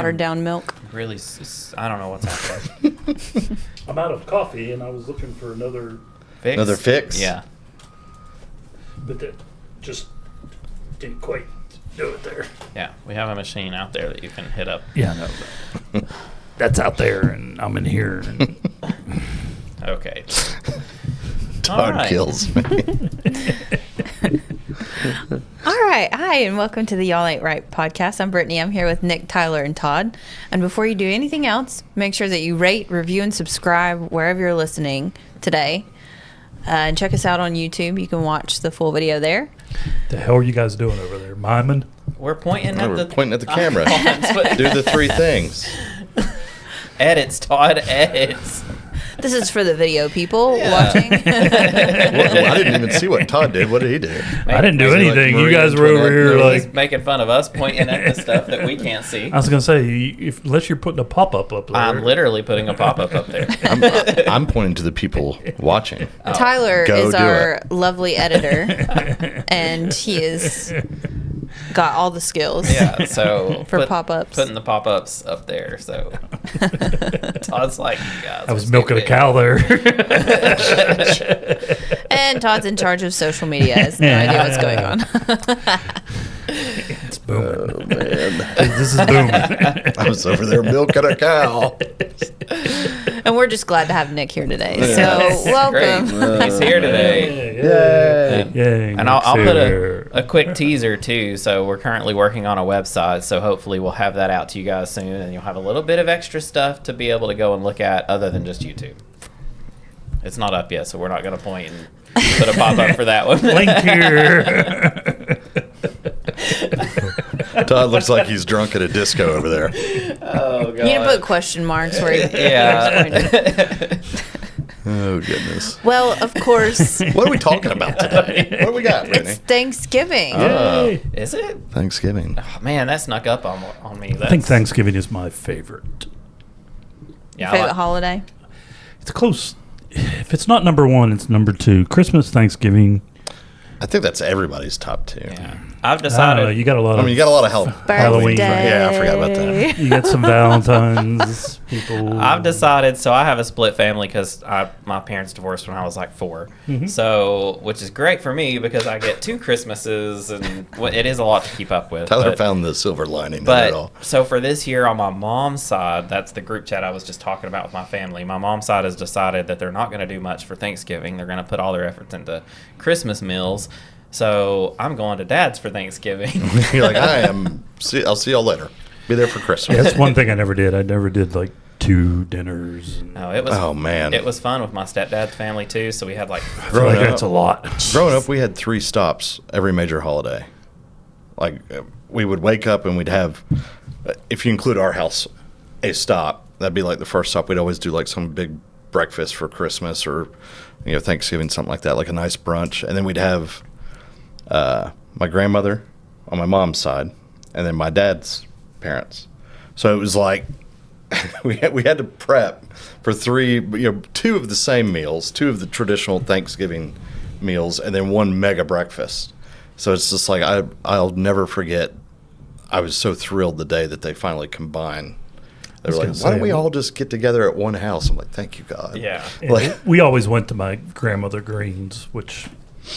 watered down milk. Really, I don't know what's happening. I'm out of coffee, and I was looking for another, Fix? Another fix? Yeah. but that just didn't quite do it there. Yeah. We have a machine out there that you can hit up. Yeah, I know. That's out there, and I'm in here. And Okay. Todd Alright. kills me. All right. Hi, and welcome to the Y'all Ain't Right podcast. I'm Brittany. I'm here with Nick, Tyler, and Todd. And before you do anything else, make sure that you rate, review, and subscribe wherever you're listening today. And check us out on YouTube. You can watch the full video there. the hell are you guys doing over there? Miming? We're pointing at We're the pointing at the camera. icons. Do the three things. Edits, Todd. Edits. This is for the video people Yeah. watching. Well, I didn't even see what Todd did. What did he do? I didn't do Was he like anything. You Marie guys were over Antoinette? here No, He's like. making fun of us pointing at the stuff that we can't see. I was gonna say, unless you're putting a pop-up up there. I'm literally putting a pop-up up there. I'm pointing to the people watching. Tyler Go is do our it. lovely editor, and he is got all the skills. Yeah, so For pop-ups. putting the pop-ups up there. So Todd's like, you guys I was are milking a stupid. cow there. And Todd's in charge of social media. Has no idea what's going on. It's booming. Oh, man. This is booming. I was over there milking a cow. And we're just glad to have Nick here today. Yeah. So welcome. Great. He's here today. Yay. Yay. And I'll Nick's put here. a quick teaser too. So we're currently working on a website. So hopefully we'll have that out to you guys soon, and you'll have a little bit of extra stuff to be able to go and look at other than just YouTube. It's not up yet, so we're not going to point and put a pop up for that one. Link here. Todd looks like he's drunk at a disco over there. Oh god. You need to put question marks where you Yeah. Oh, goodness. Well, of course, What are we talking about today? What do we got, it's Brittany? Thanksgiving. Oh, Is it? Thanksgiving. Oh, man, that snuck up on me. I think Thanksgiving is my favorite. Yeah, I Favorite like- holiday? It's close. If it's not number one, it's number two. Christmas, Thanksgiving. I think that's everybody's top two. Yeah. I've I don't know. decided. You got a lot I of. mean, you got a lot of help. Halloween, Birthday. Yeah, I forgot about that. You got some Valentine's people. I've decided, so I have a split family because my parents divorced when I was like 4. Mhm. So, which is great for me because I get 2 Christmases, and it is a lot to keep up with. Tyler but, found the silver lining in it all. so for this year on my mom's side, that's the group chat I was just talking about with my family. My mom's side has decided that they're not going to do much for Thanksgiving. They're going to put all their efforts into Christmas meals. So I'm going to Dad's for Thanksgiving. You're like, I'll see y'all later. Be there for Christmas. Yeah, that's one thing I never did. I never did like 2 dinners. No, it was. Oh, man. It was fun with my stepdad's family too. So we had like. I feel Growing like up- that's a lot. Growing up, we had 3 stops every major holiday. Like, we would wake up and we'd have, if you include our house, a stop. That'd be like the first stop. We'd always do like some big breakfast for Christmas or, Thanksgiving, something like that, like a nice brunch. And then we'd have my grandmother on my mom's side, and then my dad's parents. So it was like we had to prep for 3, 2 of the same meals, 2 of the traditional Thanksgiving meals, and then 1 mega breakfast. So it's just like I'll never forget. I was so thrilled the day that they finally combined. They were I like, was "Why gonna don't we say, all just get together at one house?" I'm like, "Thank you, God." Yeah. And Like- we always went to my grandmother Green's, which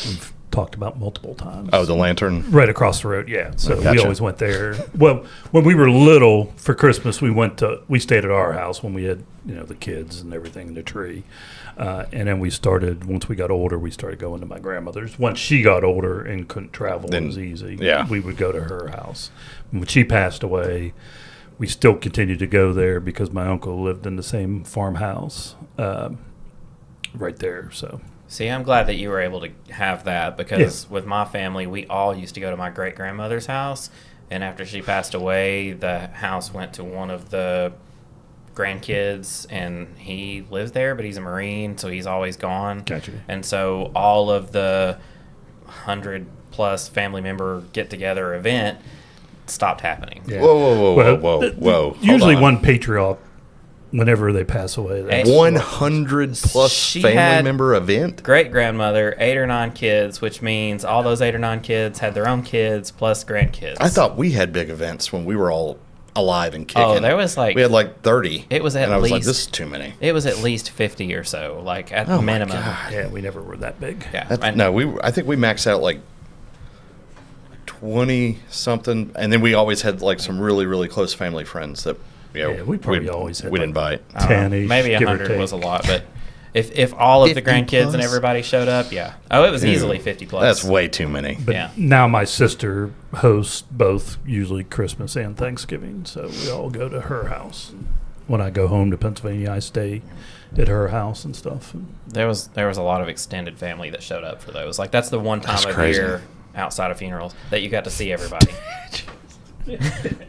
we've talked about multiple times. Oh, the lantern. Right across the road, yeah. So we Gotcha. always went there. Well, when we were little for Christmas, we stayed at our house when we had the kids and everything in the tree, and then once we got older, we started going to my grandmother's. Once she got older and couldn't travel, Then- it was easy. yeah. We would go to her house. When she passed away, we still continued to go there because my uncle lived in the same farmhouse right there. So. See, I'm glad that you were able to have that because with my family, we all used to go to my great grandmother's house, and after she passed away, the house went to one of the grandkids, and he lives there, but he's a Marine, so he's always gone. Gotcha. And so all of the 100+ family member get-together event stopped happening. Yeah. Whoa. Well, Hold Usually on. one patriarch, whenever they pass away. that's- 100 plus She family had- member event. Great grandmother, 8 or 9 kids, which means all those 8 or 9 kids had their own kids plus grandkids. I thought we had big events when we were all alive and kicking. Oh, there was like we had like 30. It was at and I was like, least- this is too many. it was at least 50 or so, like at Oh the my minimum. God. Yeah, we never were that big. Yeah, and- No, I think we maxed out like 20 something, and then we always had like some really really close family friends that Yeah, we probably always had we'd like invite. I don't know, 10-ish, maybe give or 100 was a take. lot, but if all of the 50 grandkids plus? and everybody showed up, yeah. Oh, it was easily 50 plus. That's way too many. But Yeah. now my sister hosts both usually Christmas and Thanksgiving, so we all go to her house. When I go home to Pennsylvania, I stay at her house and stuff. There was a lot of extended family that showed up for those. Like that's the one time That's of crazy. year outside of funerals that you got to see everybody.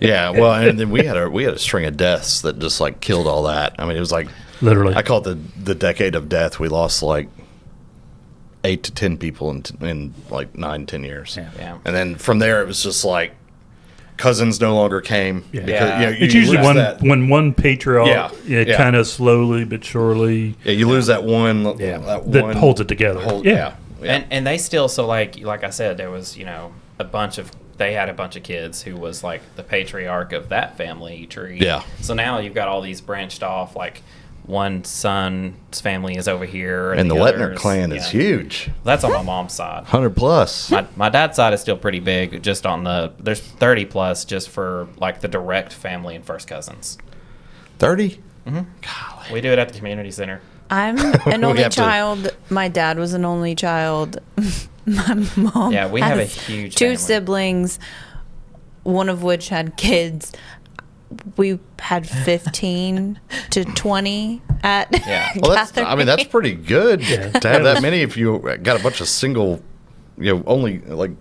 Yeah, well, and then we had a string of deaths that just like killed all that. I mean, it was like Literally. I call it the decade of death. We lost like 8 to 10 people in like 9-10 years. Yeah. Yeah. And then from there, it was just like cousins no longer came. Yeah. Because, you It's usually lose that- when one patriarch, Yeah, yeah. kind of slowly but surely, Yeah, you lose that one. that one holds it together. Yeah. And they still so like I said, there was they had a bunch of kids who was like the patriarch of that family tree. Yeah. So now you've got all these branched off, like one son's family is over here, And the Letner others- clan is yeah. huge. That's on my mom's side. 100 plus. My dad's side is still pretty big. Just on there's 30 plus just for like the direct family and first cousins. 30? We do it at the community center. I'm an only have to- child. My dad was an only child. My mom. Yeah, we have a has huge two family. siblings, one of which had kids. We had 15 to 20 at Yeah. Well, that's pretty good Yeah. to have that many if you got a bunch of single, only like,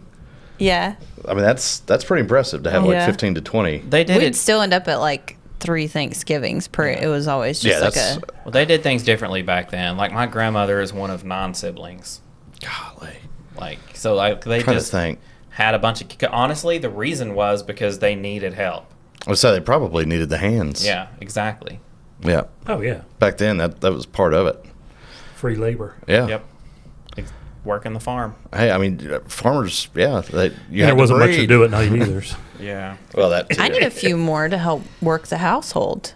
Yeah. I mean, that's pretty impressive to have like Yeah. 15 to 20. They did We'd it. still end up at like 3 Thanksgivings per. It was always just Yeah, like that's, Well, they did things differently back then. Like my grandmother is one of 9 siblings. golly. Like so, like they Trying to just think. had a bunch of. Honestly, the reason was because they needed help. I would say they probably needed the hands. Yeah, exactly. Yeah. Oh, yeah. Back then, that was part of it. Free labor. Yeah. Yep. Working the farm. Hey, I mean, farmers, yeah. You And there had to wasn't much to breed. do at night either. Yeah. Well, that too. I need a few more to help work the household.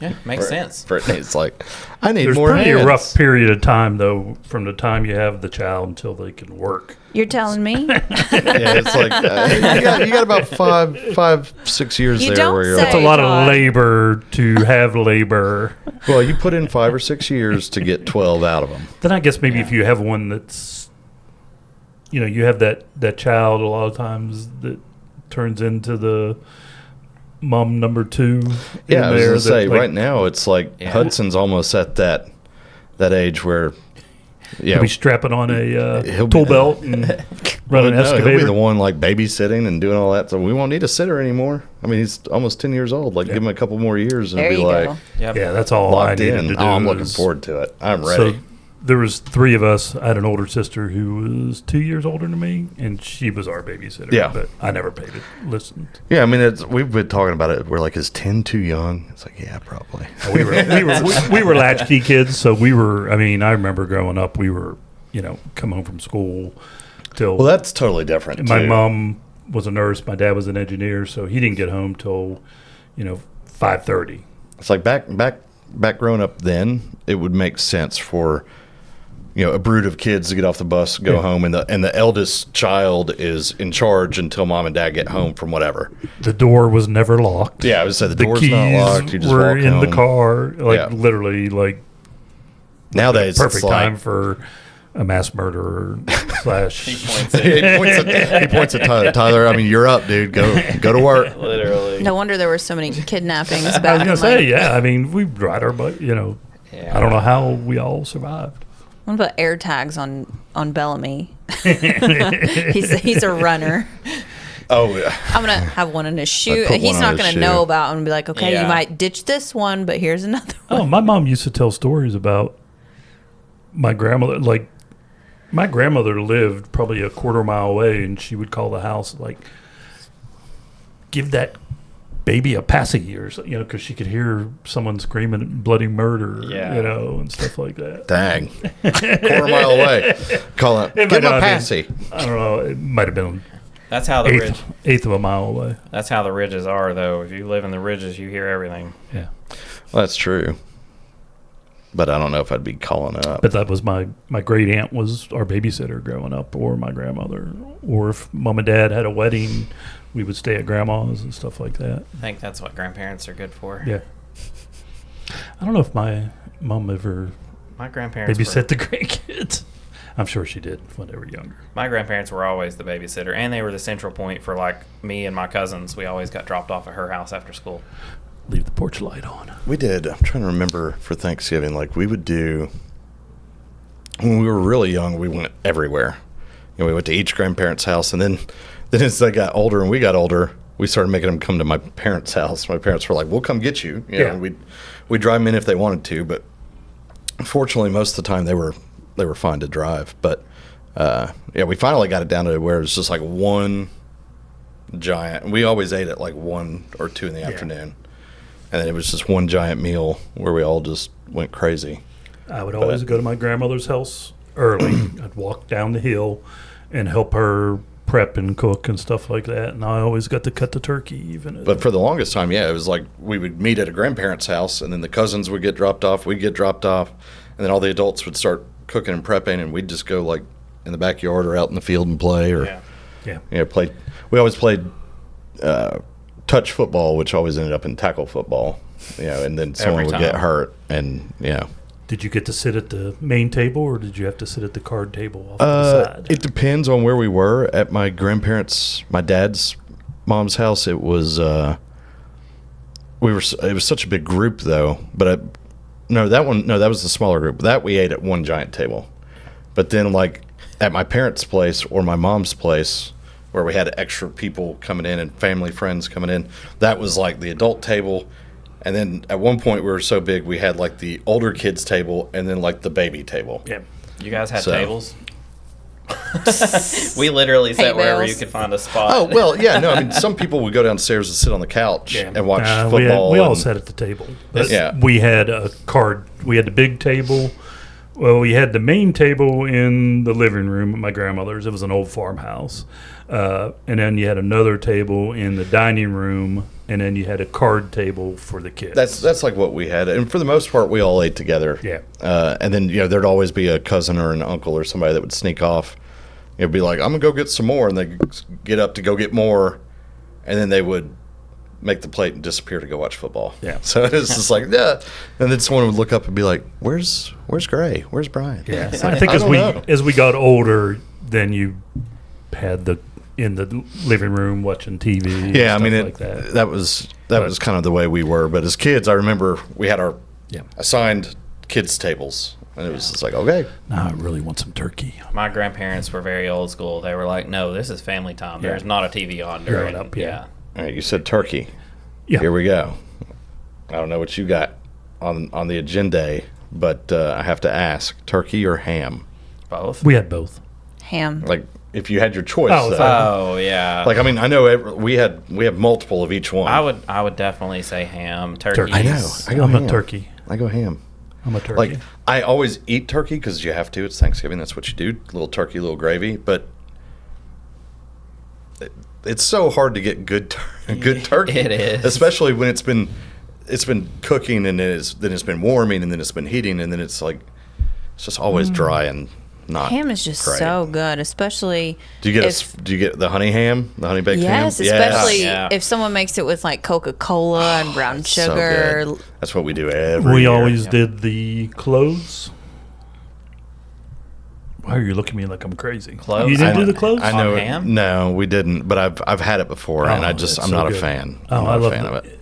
Yeah, makes sense. Brittany's like, I need There's more pretty hands. a rough period of time, though, from the time you have the child until they can work. You're telling me? Yeah, it's like you got about 5-6 years You there don't where you're say. It's a like, lot Todd. of labor to have labor. well, you put in 5 or 6 years to get 12 out of them. Then I guess maybe if you have one that's, you have that child a lot of times that turns into the mom number 2. Yeah, I was there gonna say that, like, right now it's like Yeah. Hudson's almost at that age where, yeah, he'll be strapping on a He'll be tool the- belt and run an no, he'll be excavator. the one like babysitting and doing all that. So we won't need a sitter anymore. I mean, he's almost 10 years old. Like, give him a couple more years and There be you like go. Yep. Yeah, that's all I locked needed in. to do. Oh, I'm looking is- forward to it. I'm ready. So there was 3 of us. I had an older sister who was 2 years older than me, and she was our babysitter. Yeah. But I never paid it. Listened. Yeah, I mean, we've been talking about it. We're like, is 10 too young? It's like, yeah, probably. We were latchkey kids, so we were. I mean, I remember growing up. We were, come home from school till. Well, that's totally different. my too. mom was a nurse. My dad was an engineer, so he didn't get home till, 5:30. It's like back growing up then, it would make sense for a brood of kids to get off the bus, go Yeah. home, and the eldest child is in charge until mom and dad get home from whatever. The door was never locked. Yeah, I would say the The door's keys not locked. You just were walk in home. the car, Yeah. literally, Nowadays, perfect it's like, time for a mass murderer slash. He points he it. points at Tyler. Tyler, I mean, you're up, dude. Go to work. Literally. No wonder there were so many kidnappings back I was in gonna say, like, yeah. I mean, we ride our bike. Yeah. I don't know how we all survived. What about air tags on Bellamy? he's a runner. Oh, yeah. I'm gonna have one in his shoe. put He's one on not his gonna shoe. know about him and be like, okay, Yeah. you might ditch this one, but here's another one. Oh, my mom used to tell stories about my grandmother. Like, my grandmother lived probably a quarter mile away, and she would call the house like, "Give that baby a passy," or because she could hear someone screaming bloody murder, Yeah. and stuff like that. Dang. Quarter mile away. Call it. It Give might him a not have been- passy. I don't know. It might have been That's how the ridge. Eighth of a mile away. That's how the ridges are, though. If you live in the ridges, you hear everything. Yeah. Well, that's true. But I don't know if I'd be calling up. But that was my great aunt was our babysitter growing up, or my grandmother, or if mom and dad had a wedding, we would stay at grandma's and stuff like that. I think that's what grandparents are good for. Yeah. I don't know if my mom ever My grandparents babysat the grandkids. I'm sure she did when they were younger. My grandparents were always the babysitter, and they were the central point for like me and my cousins. We always got dropped off at her house after school. Leave the porch light on. We did. I'm trying to remember for Thanksgiving. Like we would do when we were really young. We went everywhere. You know, we went to each grandparent's house, and then as they got older and we got older, we started making them come to my parents' house. My parents were like, "We'll come get you." You know, Yeah. we'd drive them in if they wanted to, but fortunately, most of the time they were fine to drive. But yeah, we finally got it down to where it was just like one giant. We always ate at like 1 or 2 in the afternoon, and then it was just one giant meal where we all just went crazy. I would always go to my grandmother's house early. I'd walk down the hill and help her prep and cook and stuff like that. And I always got to cut the turkey even. But for the longest time, yeah, it was like we would meet at a grandparent's house, and then the cousins would get dropped off, we'd get dropped off, and then all the adults would start cooking and prepping, and we'd just go like in the backyard or out in the field and play, or play. We always played touch football, which always ended up in tackle football, and then someone would get hurt, and Did you get to sit at the main table, or did you have to sit at the card table off to the side? It depends on where we were. At my grandparents', my dad's mom's house, it was it was such a big group though. But that was the smaller group. That we ate at one giant table. But then like at my parents' place or my mom's place, where we had extra people coming in and family friends coming in, that was like the adult table. And then at one point we were so big we had like the older kids table and then like the baby table. Yeah. You guys had tables? We literally sat wherever you could find a spot. Oh, well, yeah. No, I mean, some people would go downstairs and sit on the couch and watch football. We all sat at the table. But Yeah. We had a card. We had the big table. Well, we had the main table in the living room at my grandmother's. It was an old farmhouse. And then you had another table in the dining room, and then you had a card table for the kids. That's like what we had. And for the most part, we all ate together. Yeah. And then, there'd always be a cousin or an uncle or somebody that would sneak off. It'd be like, I'm going to go get some more. And they'd get up to go get more. And then they would make the plate and disappear to go watch football. Yeah. So it was just like, yeah. And then someone would look up and be like, where's Gray? Where's Brian? Yeah. It's I like, think don't know. as we got older, then you had in the living room watching TV. Yeah, I and mean, stuff like that. that was kind of the way we were. But as kids, I remember we had our Yeah. assigned kids tables. And it was just like, okay. Now I really want some turkey. My grandparents were very old school. They were like, no, this is family time. Yeah. There's not a TV on Growing during. up, yeah. All right, you said turkey. Yeah. Here we go. I don't know what you got on the agenda, but I have to ask: turkey or ham? Both. We had both. Ham. Like, if you had your choice. Oh, Oh yeah. like, I mean, I know we have multiple of each one. I would definitely say ham. Turkey. I know. I'm ham. a turkey. I go ham. I'm a turkey. Like, I always eat turkey because you have to. It's Thanksgiving. That's what you do. Little turkey, little gravy. But it's so hard to get good turkey. It is. Especially when it's been cooking and then it's been warming and then it's been heating and then it's like it's just always dry and not. Ham is just great. so good, especially. Do you get the honey ham, the honey baked ham? Yes, especially Yeah. if someone makes it with like Coca-Cola and brown So sugar. good. That's what we do every we year. always did the cloves. Why are you looking at me like I'm crazy? Cloves? You didn't I do the know- cloves? I know. On ham? No, we didn't. But I've had it before, and Oh, I'm that's not so a good. fan. Oh, I'm I not love a fan of it.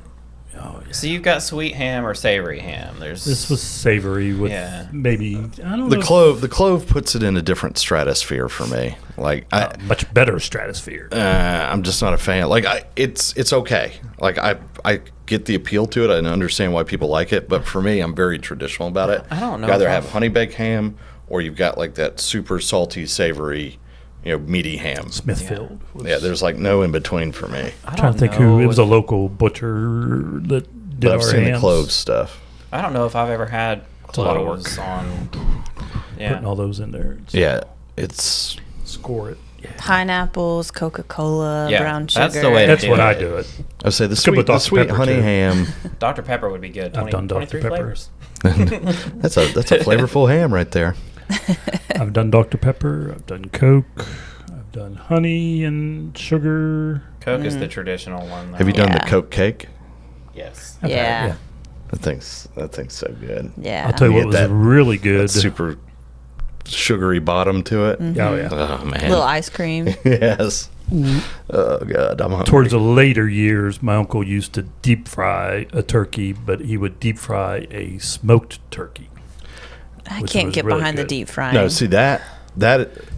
Oh, yeah. So you've got sweet ham or savory ham. This was savory with maybe I don't The know. the clove puts it in a different stratosphere for me. Like Much better stratosphere. I'm just not a fan. Like it's okay. Like I get the appeal to it. I understand why people like it, but for me, I'm very traditional about it. I don't know You either if have I've- honey baked ham or you've got like that super salty, savory, meaty ham. Smithfield. was- Yeah, there's like no in between for me. I'm trying to think who. It was a local butcher that did But I've our seen the hams. clove stuff. I don't know if I've ever had a lot of cloves on. Putting all those in there. Yeah, it's Score it. Pineapples, Coca-Cola, Yeah, brown sugar. that's the way to That's do what it. I do it. I would say the Good with sweet, the Dr. sweet Pepper, honey too. ham. Dr. Pepper would be good. I've done Dr. 23 Pepper. flavors. That's a flavorful ham right there. I've done Dr. Pepper. I've done Coke. I've done honey and sugar. Coke is the traditional one. Though. Have you done the Yeah. Coke cake? Yes. I've had- Yeah. That thing's so good. Yeah. I'll tell you You what was get that- really good. That super sugary bottom to it. Oh, yeah. Oh man. Little ice cream. Yes. Oh god, I'm hungry. Towards the later years, my uncle used to deep fry a turkey, but he would deep fry a smoked turkey. I Which can't was get really behind the good. deep frying. No, see that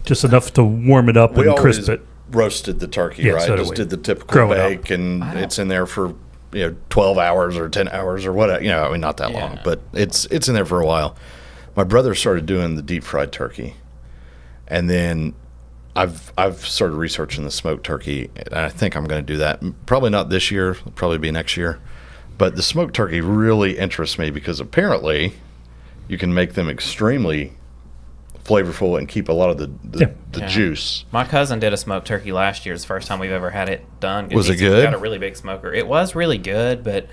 Just enough to warm it up we and always crisp it. roasted the turkey, Yeah, right? so do Just we. did the typical Growing up. bake, and it's in there for 12 hours or 10 hours or whatever. I mean, not that long, Yeah. but it's in there for a while. My brother started doing the deep fried turkey, and then I've started researching the smoked turkey, and I think I'm going to do that. Probably not this year. It'll probably be next year. But the smoked turkey really interests me because apparently you can make them extremely flavorful and keep a lot of the Yeah. juice. My cousin did a smoked turkey last year. It's the first time we've ever had it done. Was it He's good? Got a really big smoker. It was really good, but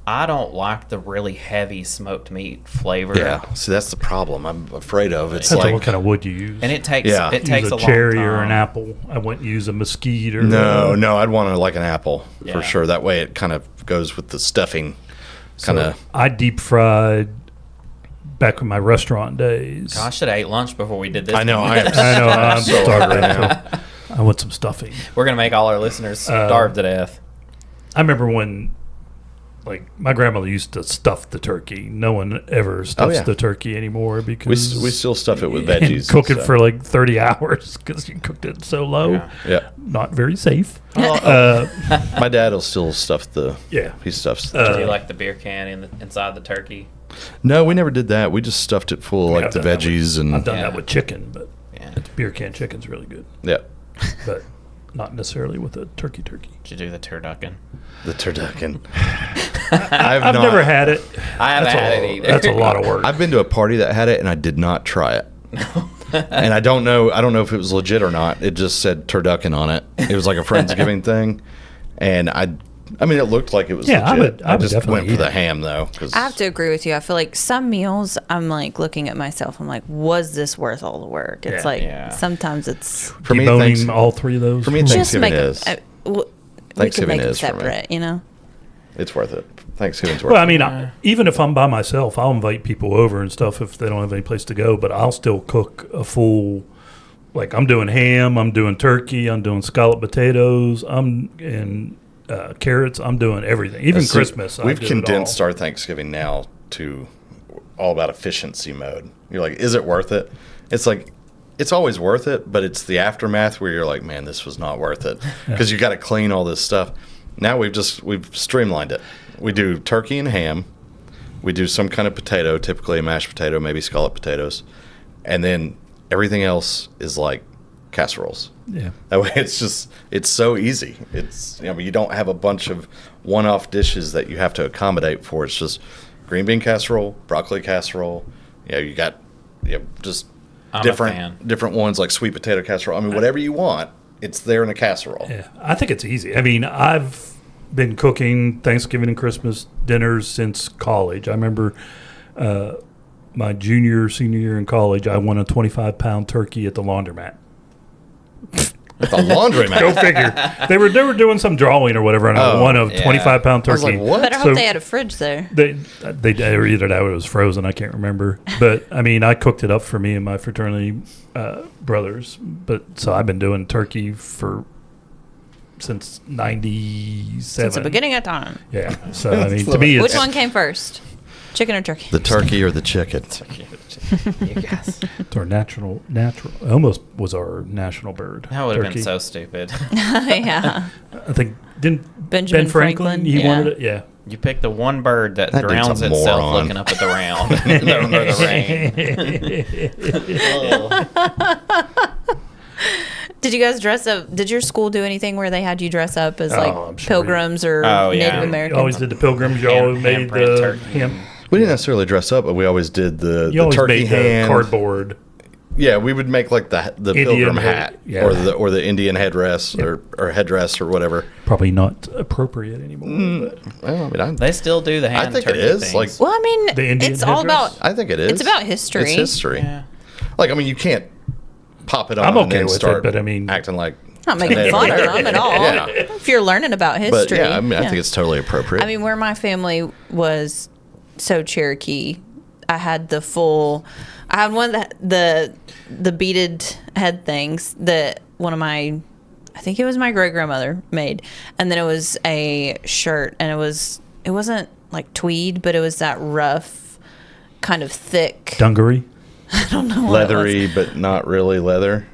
I don't like the really heavy smoked meat flavor. Yeah, see that's the problem I'm afraid of. It's Depends on like what kind of wood you use. and it takes Yeah. it takes use a a long cherry time. or an apple. I wouldn't use a mesquite or no, I'd want it like an apple Yeah. for sure. That way it kind of goes with the stuffing. Kind So of. I deep fried back in my restaurant days. Gosh, I should have ate lunch before we did this. I know. one. I am. I know I'm so starving hungry now. I want some stuffing. We're gonna make all our listeners starve to death. I remember when, like, my grandmother used to stuff the turkey. No one ever stuffs yeah. the turkey anymore We because we still stuff it with and veggies. cook and it stuff. for like 30 hours because you cooked it so low. Yeah. Yeah, Not very safe. my dad will still stuff the. Yeah. He stuffs. Do you like the beer can inside the turkey? No, we never did that. We just stuffed it full of Yeah, like I've the done that with- veggies I've and done Yeah. that with chicken, but Yeah. beer can chicken's really good. yeah, But not necessarily with a turkey. Did you do the turducken? the turducken. I've never had it. I haven't That's had a- it either. That's a lot of work. I've been to a party that had it and I did not try it. And I don't know if it was legit or not. It just said turducken on it. It was like a Friendsgiving thing. And I mean, it looked like it was Yeah, I legit. would- I would just definitely went for eat the it. ham though. 'Cause I have to agree with you. I feel like some meals, I'm like looking at myself. I'm like, was this worth all the work? It's Yeah. like Yeah. sometimes it's for me, Deboning all three of those. for me, just Thanksgiving make is. we could Thanksgiving make them is for me. separate. You know. It's worth it. Thanksgiving's worth Well, I it. mean, even if I'm by myself, I'll invite people over and stuff if they don't have any place to go. But I'll still cook a full, like I'm doing ham, I'm doing turkey, I'm doing scalloped potatoes, and carrots. I'm doing everything. Even See, Christmas, I we've do it condensed all. our Thanksgiving now to all about efficiency mode. You're like, is it worth it? It's like, it's always worth it, but it's the aftermath where you're like, man, this was not worth it because you got to clean all this stuff. Now we've streamlined it. We do turkey and ham. We do some kind of potato, typically a mashed potato, maybe scalloped potatoes, and then everything else is like casseroles. Yeah. That way, it's so easy. It's you don't have a bunch of one-off dishes that you have to accommodate for. It's just green bean casserole, broccoli casserole. You got just I'm a fan. different ones like sweet potato casserole. I mean, whatever you want, it's there in a casserole. Yeah, I think it's easy. I mean, I've been cooking Thanksgiving and Christmas dinners since college. I remember my senior year in college, I won a 25-pound turkey at the laundromat. The laundromat. Go figure. They were doing some drawing or whatever, and I won a yeah. 25-pound I was turkey. like, what? But I hope So- they had a fridge there. They or either that or it was frozen. I can't remember. But I mean, I cooked it up for me and my fraternity brothers. But so I've been doing turkey since '97. Since the beginning of time. Yeah. So I mean, to me, it's Which one came first? Chicken or turkey? The turkey or the chicken? You guys. it's our natural. Almost was our national bird. That would have turkey. been so stupid. Yeah. I think didn't Benjamin Ben Franklin? He yeah. wanted it. Yeah. You pick the one bird that That dude's drowns a itself moron. looking up at the round under the rain. Did you guys dress up? Did your school do anything where they had you dress up as like I'm sure pilgrims or Oh, yeah. Native You Americans? always did the pilgrims. You always made handprint the turkey. ham. We didn't necessarily dress up, but we always did You the always turkey made the hand. cardboard. Yeah, we would make like the Indian pilgrim head- hat yeah. or the Indian headdress or headdress or whatever. Probably not appropriate anymore. but Well, I mean, They still do the hand I think it turkey is, things. like- Well, I mean, The Indian it's all headdress? about. I think it is. It's about history. It's history. Yeah. Like, I mean, you can't pop it on I'm and okay then with it, start but I mean- acting like Not making Native fun of American. them at all. Yeah. If you're learning about But history. yeah, I mean, I think it's totally appropriate. I mean, where my family was so Cherokee, I had the full. I had one that the beaded head things that one of my, I think it was my great grandmother made, and then it was a shirt, and it wasn't like tweed, but it was that rough, kind of thick. Dungaree. I don't know. What it was. leathery, but not really leather.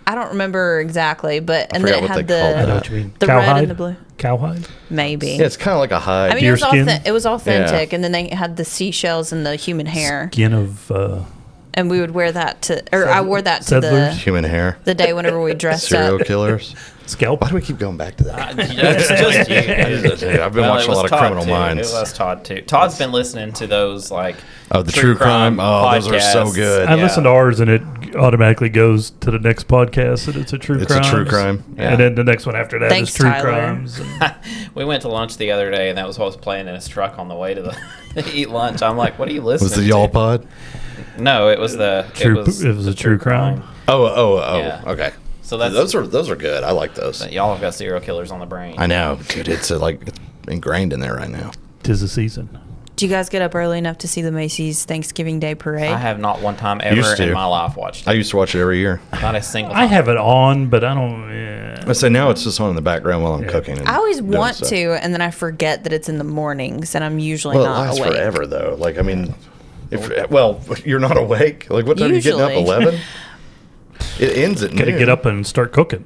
I don't remember exactly, but and forgot then it what had they called I know the what you mean. the Cowhide? red and the blue. Cowhide. Maybe. Yeah, it's kind of like a hide. I mean, Deer it was skin? it was authentic, and then they had the seashells and the human hair, Skin of and we would wear that to, or I wore that to Settlers? Human hair. the day whenever we dressed Serial up. killers. scalp. Why do we keep going back to that? That's just you. I've been Well, watching it a lot was of Todd, Criminal too. Minds. It was Todd too. Todd's been listening to those like Oh, the true crime. Oh, those are so podcasts. good. I Yeah. listen to ours and it automatically goes to the next podcast and it's a true It's a crime. true crime. Yeah. And then the next one after that Thanks, is true Tyler. crimes. And We went to lunch the other day, and that was what was playing in his truck on the way to the to eat lunch. I'm like, "What are you listening Was the to?" y'all pod? No, it was the True- it was a true crime. Oh, Yeah. okay. So that's Those are good. I like those. y'all have got serial killers on the brain. I know, dude. It's it's ingrained in there right now. 'Tis the season. Do you guys get up early enough to see the Macy's Thanksgiving Day Parade? I have not one time ever Used to. in my life watched I it. used to watch it every year. Not a single I time. have it on, but I don't. Yeah. I say now it's just on in the background while I'm cooking. And I always doing want stuff. to, and then I forget that it's in the mornings, and I'm usually Well, it not lasts awake. forever though. Like I mean, if you're not awake. Like what time are you getting up? Usually. 11. It ends at Got to noon. get up and start cooking.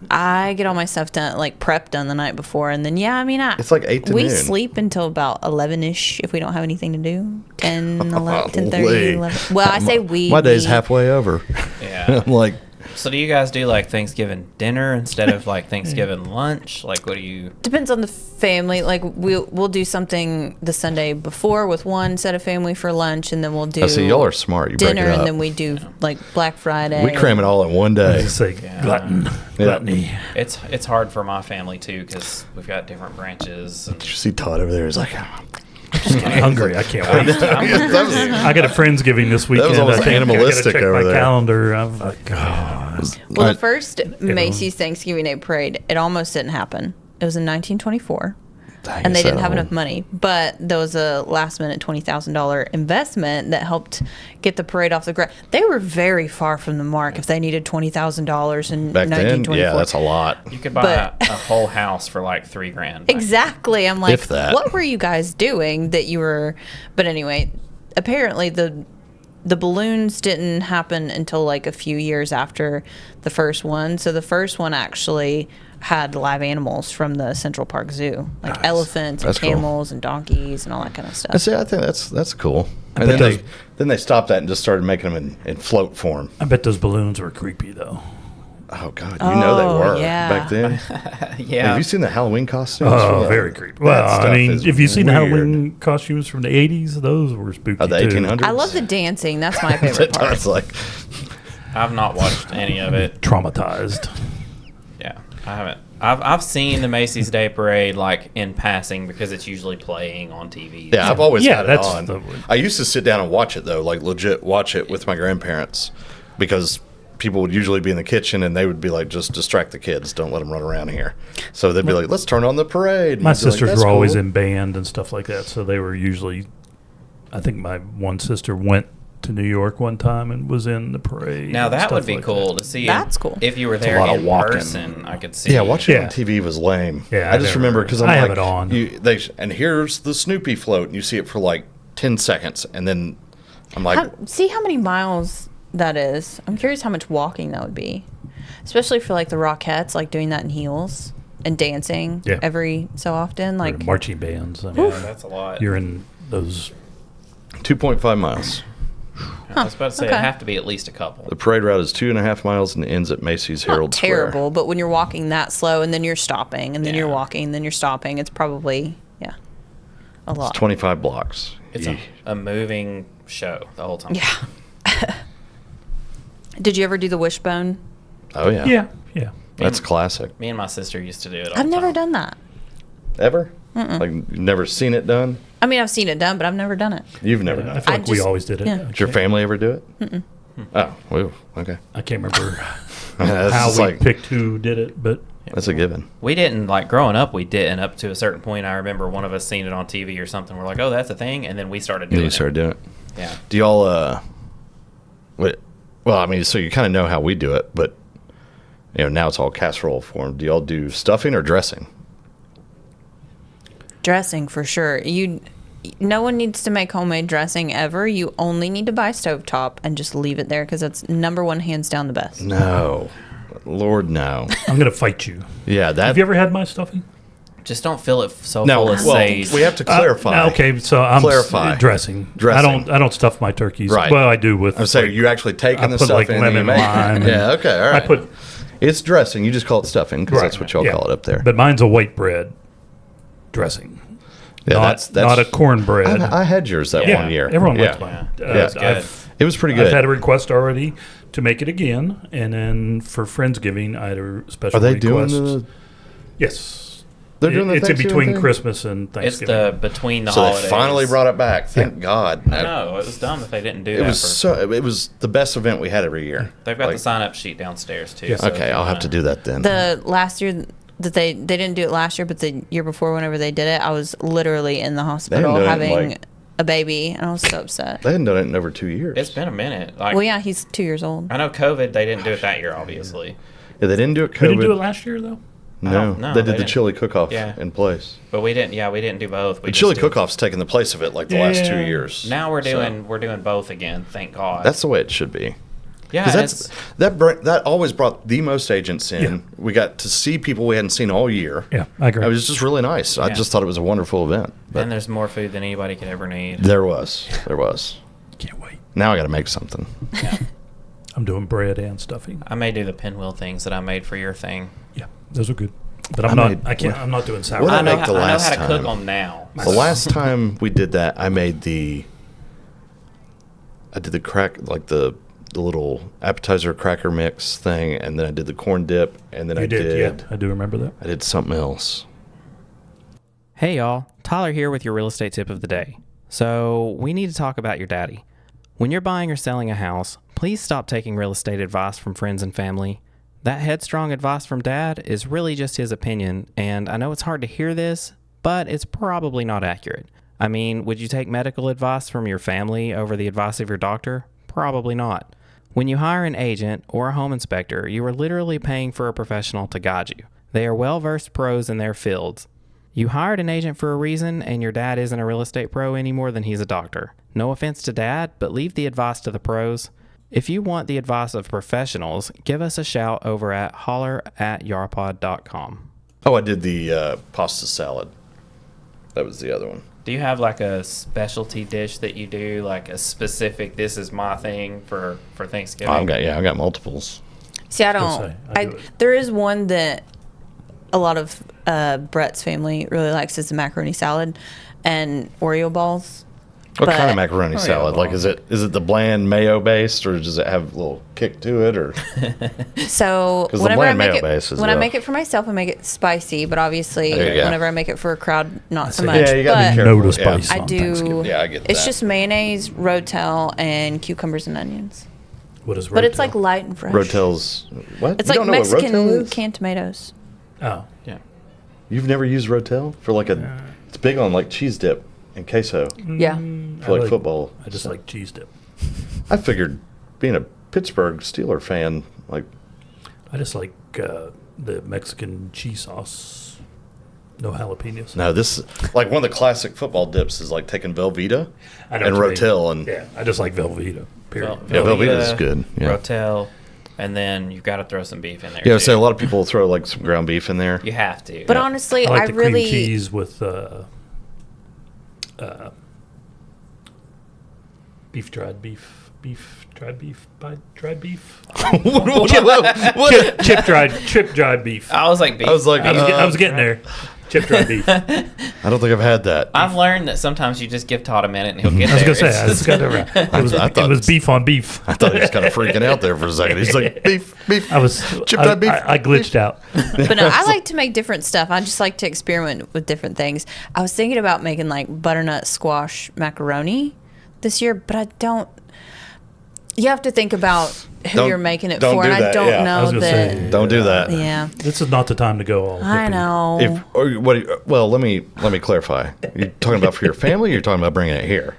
I get all my stuff done, like prep done the night before, and then It's like 8 to we noon. sleep until about 11ish if we don't have anything to do. 10, 11, 10:30, Holy. 11. Well, I say we. My day's me. halfway over. Yeah. I'm like, So do you guys do like Thanksgiving dinner instead of like Thanksgiving lunch? Like, what do you? Depends on the family. Like we'll do something the Sunday before with one set of family for lunch, and then we'll do. I see y'all are smart. You break dinner, it up. and then we do like Black Friday. We cram it all in one day. Just say gluttony. It's hard for my family too because we've got different branches. And Did you see Todd over there? He's like, I'm hungry. I can't wait. that was, I got a Friendsgiving this weekend. was almost I think animalistic I gotta check over my there. calendar. I'm like, God. Well, I- the first Macy's Thanksgiving Day Parade, it almost didn't happen. It was in 1924. Dang, And they it's didn't that have old. enough money, but there was a last minute $20,000 investment that helped get the parade off the ground. They were very far from the mark if they needed $20,000 in Back then, 1924. yeah, that's a lot. you could buy But- a whole house for like $3,000. Exactly. I'm like, If that. what were you guys doing that you were? But anyway, apparently the balloons didn't happen until like a few years after the first one. So the first one actually had live animals from the Central Park Zoo, like Nice. elephants and That's cool. camels and donkeys and all that kind of I stuff. see. I think that's cool. And bet then those- they stopped that and just started making them in float form. I bet those balloons were creepy though. Oh God, you know they Oh, were yeah. back then. Yeah. Have you seen the Halloween costumes? Oh, Yeah. very creepy. That Well, I stuff mean, is if you've seen the weird. Halloween costumes from the 80s, those were spooky Of the too. 1800s. I love the dancing. That's my favorite part. It's like I've not watched any of it. Traumatized. Yeah, I haven't. I've seen the Macy's Day Parade like in passing because it's usually playing on TV. yeah, I've always Yeah, had it that's on. the- I used to sit down and watch it though, like legit watch it with my grandparents, because people would usually be in the kitchen and they would be like, just distract the kids, don't let them run around here. So they'd be like, let's turn on the parade. And My you'd be like, sisters "That's were always cool." in band and stuff like that, so they were usually. I think my one sister went to New York one time and was in the parade. Now and that stuff would be like cool that. to see. That's cool. If you were a there lot of in walking. person, I could see. Yeah, watching it Yeah. on TV was lame. Yeah, I just never- remember because I have like, it on. And here's the Snoopy float, and you see it for like 10 seconds, and then I'm like, See how many miles that is. I'm curious how much walking that would be, especially for like the Rockettes, like doing that in heels and dancing Yeah. every so often. Or Like marching bands. I mean, Yeah, that's a lot. you're in those. 2.5 miles. I was about to say okay. it'd have to be at least a couple. The parade route is 2.5 miles and ends at Macy's not Herald terrible, Square. but when you're walking that slow and then you're stopping and then you're Yeah. walking and then you're stopping, it's probably a lot. It's 25 blocks. It's a moving show the whole time. Yeah. Did you ever do the wishbone? Oh yeah. Yeah. That's classic. Me and my sister used to do it all I've the never time. done that. Ever? Like you've never seen it done? I mean, I've seen it done, but I've never done it. You've never I done it. feel I like we just- always did it. yeah. Did your family ever do it? Oh, woo, okay. I can't remember That's how just we like picked who did it, but that's a given. We didn't, like, growing up, we didn't. Up to a certain point, I remember one of us seeing it on TV or something. We're like, oh, that's a thing. And then we started Then doing you it. started doing it. Yeah. Do y'all what? Well, I mean, so you kind of know how we do it, but now it's all casserole form. Do y'all do stuffing or dressing? Dressing for sure. No one needs to make homemade dressing ever. You only need to buy stovetop and just leave it there because that's number one, hands down, the best. No, Lord, no. I'm gonna fight you. Yeah, that. Have you ever had my stuffing? Just don't fill it so No, full of well, sage. we have to clarify. Okay, so I'm Clarify. dressing. Dressing. I don't stuff my turkeys. Right. Well, I do with. I'm saying you actually taking I the put, stuff like, in lemon, and you make lime, Yeah, okay, all right. I put. It's dressing. You just call it stuffing because that's what y'all yeah. call it up there. But mine's a white bread dressing. Yeah, not, that's not a cornbread. I had yours that yeah, one year. everyone yeah. likes mine. Yeah. It's good. It was pretty I've good. had a request already to make it again, and then for Friendsgiving, I had a special Are they request. doing the? Yes. They're doing the It's in Thanksgiving between thing? Christmas and It's Thanksgiving. the between the So holidays. they finally brought it back. Thank God. I know. It was dumb if they didn't do It that. was It was the best event we had every year. They've got Like, the sign-up sheet downstairs, too. Yeah. so if Okay, you I'll have wanna- to do that then. The last year that they didn't do it last year, but the year before, whenever they did it, I was literally in the hospital done it in, having like- a baby, and I was so upset. They hadn't done it in over 2 years. It's been a minute. Like, Well, yeah, he's 2 years old. I know COVID, they didn't do it that year, obviously. Yeah, they didn't do it. COVID. We didn't do it last year, though. No, don't know. they They did the didn't. chili cook-off Yeah. in place. But we didn't. Yeah, we didn't do both. We The just chili did- cook-off's taken the place of it like the last 2 Yeah. years. Now we're So, doing both again. Thank God. that's the way it should be. yeah. Because that always brought the most agents in. Yeah. We got to see people we hadn't seen all year. Yeah, I agree. It was just really nice. I Yeah. just thought it was a wonderful event. But and there's more food than anybody could ever need. there was. Can't wait. Now I got to make something. Yeah. I'm doing bread and stuffing. I may do the pinwheel things that I made for your thing. Yeah, those are good. But I'm not. made- I can't. I'm not doing sour. What I I know, make the I know last how to cook time? them now. The last time we did that, I did the the little appetizer cracker mix thing, and then I did the corn dip, and then You I did, yeah. I do remember that. I did something else. Hey y'all, Tyler here with your real estate tip of the day. So, we need to talk about your daddy. When you're buying or selling a house, please stop taking real estate advice from friends and family. That headstrong advice from dad is really just his opinion, and I know it's hard to hear this, but it's probably not accurate. I mean, would you take medical advice from your family over the advice of your doctor? Probably not. When you hire an agent or a home inspector, you are literally paying for a professional to guide you. They are well-versed pros in their fields. You hired an agent for a reason, and your dad isn't a real estate pro any more than he's a doctor. No offense to dad, but leave the advice to the pros. If you want the advice of professionals, give us a shout over at holler@yarpod.com. Oh, I did the pasta salad. That was the other one. Do you have like a specialty dish that you do, like a specific, this is my thing for Thanksgiving? I got multiples. See, I gonna don't. say, I do it. There is one that a lot of Brett's family really likes is the macaroni salad and Oreo balls. What kind But- of macaroni Oh, yeah, salad? Like, well. is it the bland mayo based, or does it have a little kick to it, or? So 'Cause the whenever I bland make mayo it, base is when I rough. make it for myself, I make it spicy. But obviously, There you go. whenever I make it for a crowd, not so see. much. Yeah, you gotta be But careful. No to Yeah. spice I on do. Thanksgiving. Yeah, I get It's that. just mayonnaise, rotel, and cucumbers and onions. What is But it's Rotel? like light and fresh. Rotel's what? It's You like don't know what Mexican Rotel is? canned tomatoes. Oh, Yeah. You've never used Rotel for like a? It's big on like cheese dip and queso Yeah. for like football. I just like cheese dip. I figured, being a Pittsburgh Steeler fan, like I just like the Mexican cheese sauce. No jalapenos. no, this like one of the classic football dips is like taking Velveeta I know and what you mean. Rotel and Yeah, I just like Velveeta. Period. Yeah, Velveeta is good, yeah. Rotel, and then you've got to throw some beef in there. yeah. too. So a lot of people throw like some ground beef in there. You have to. But Yeah. honestly, I like I the really cream cheese with Beef, dried beef, dried beef, dried beef. What? Chip dried beef. I was like, beef. I was like, I was getting there. Chip dried beef. I don't think I've had that. I've learned that sometimes you just give Todd a minute and he'll get I was there. gonna say I just got it right. It was beef on beef. I thought he was kind of freaking out there for a second. He's like, beef. Chip dried beef. I glitched out. But no, I like to make different stuff. I just like to experiment with different things. I was thinking about making like butternut squash macaroni this year, but I don't. You have to think about who you're making it for, and I don't I know was gonna that. say, Don't do that. Yeah, This is not the time to go all I hippie. know. Well, let me clarify. You're talking about for your family, or you're talking about bringing it here?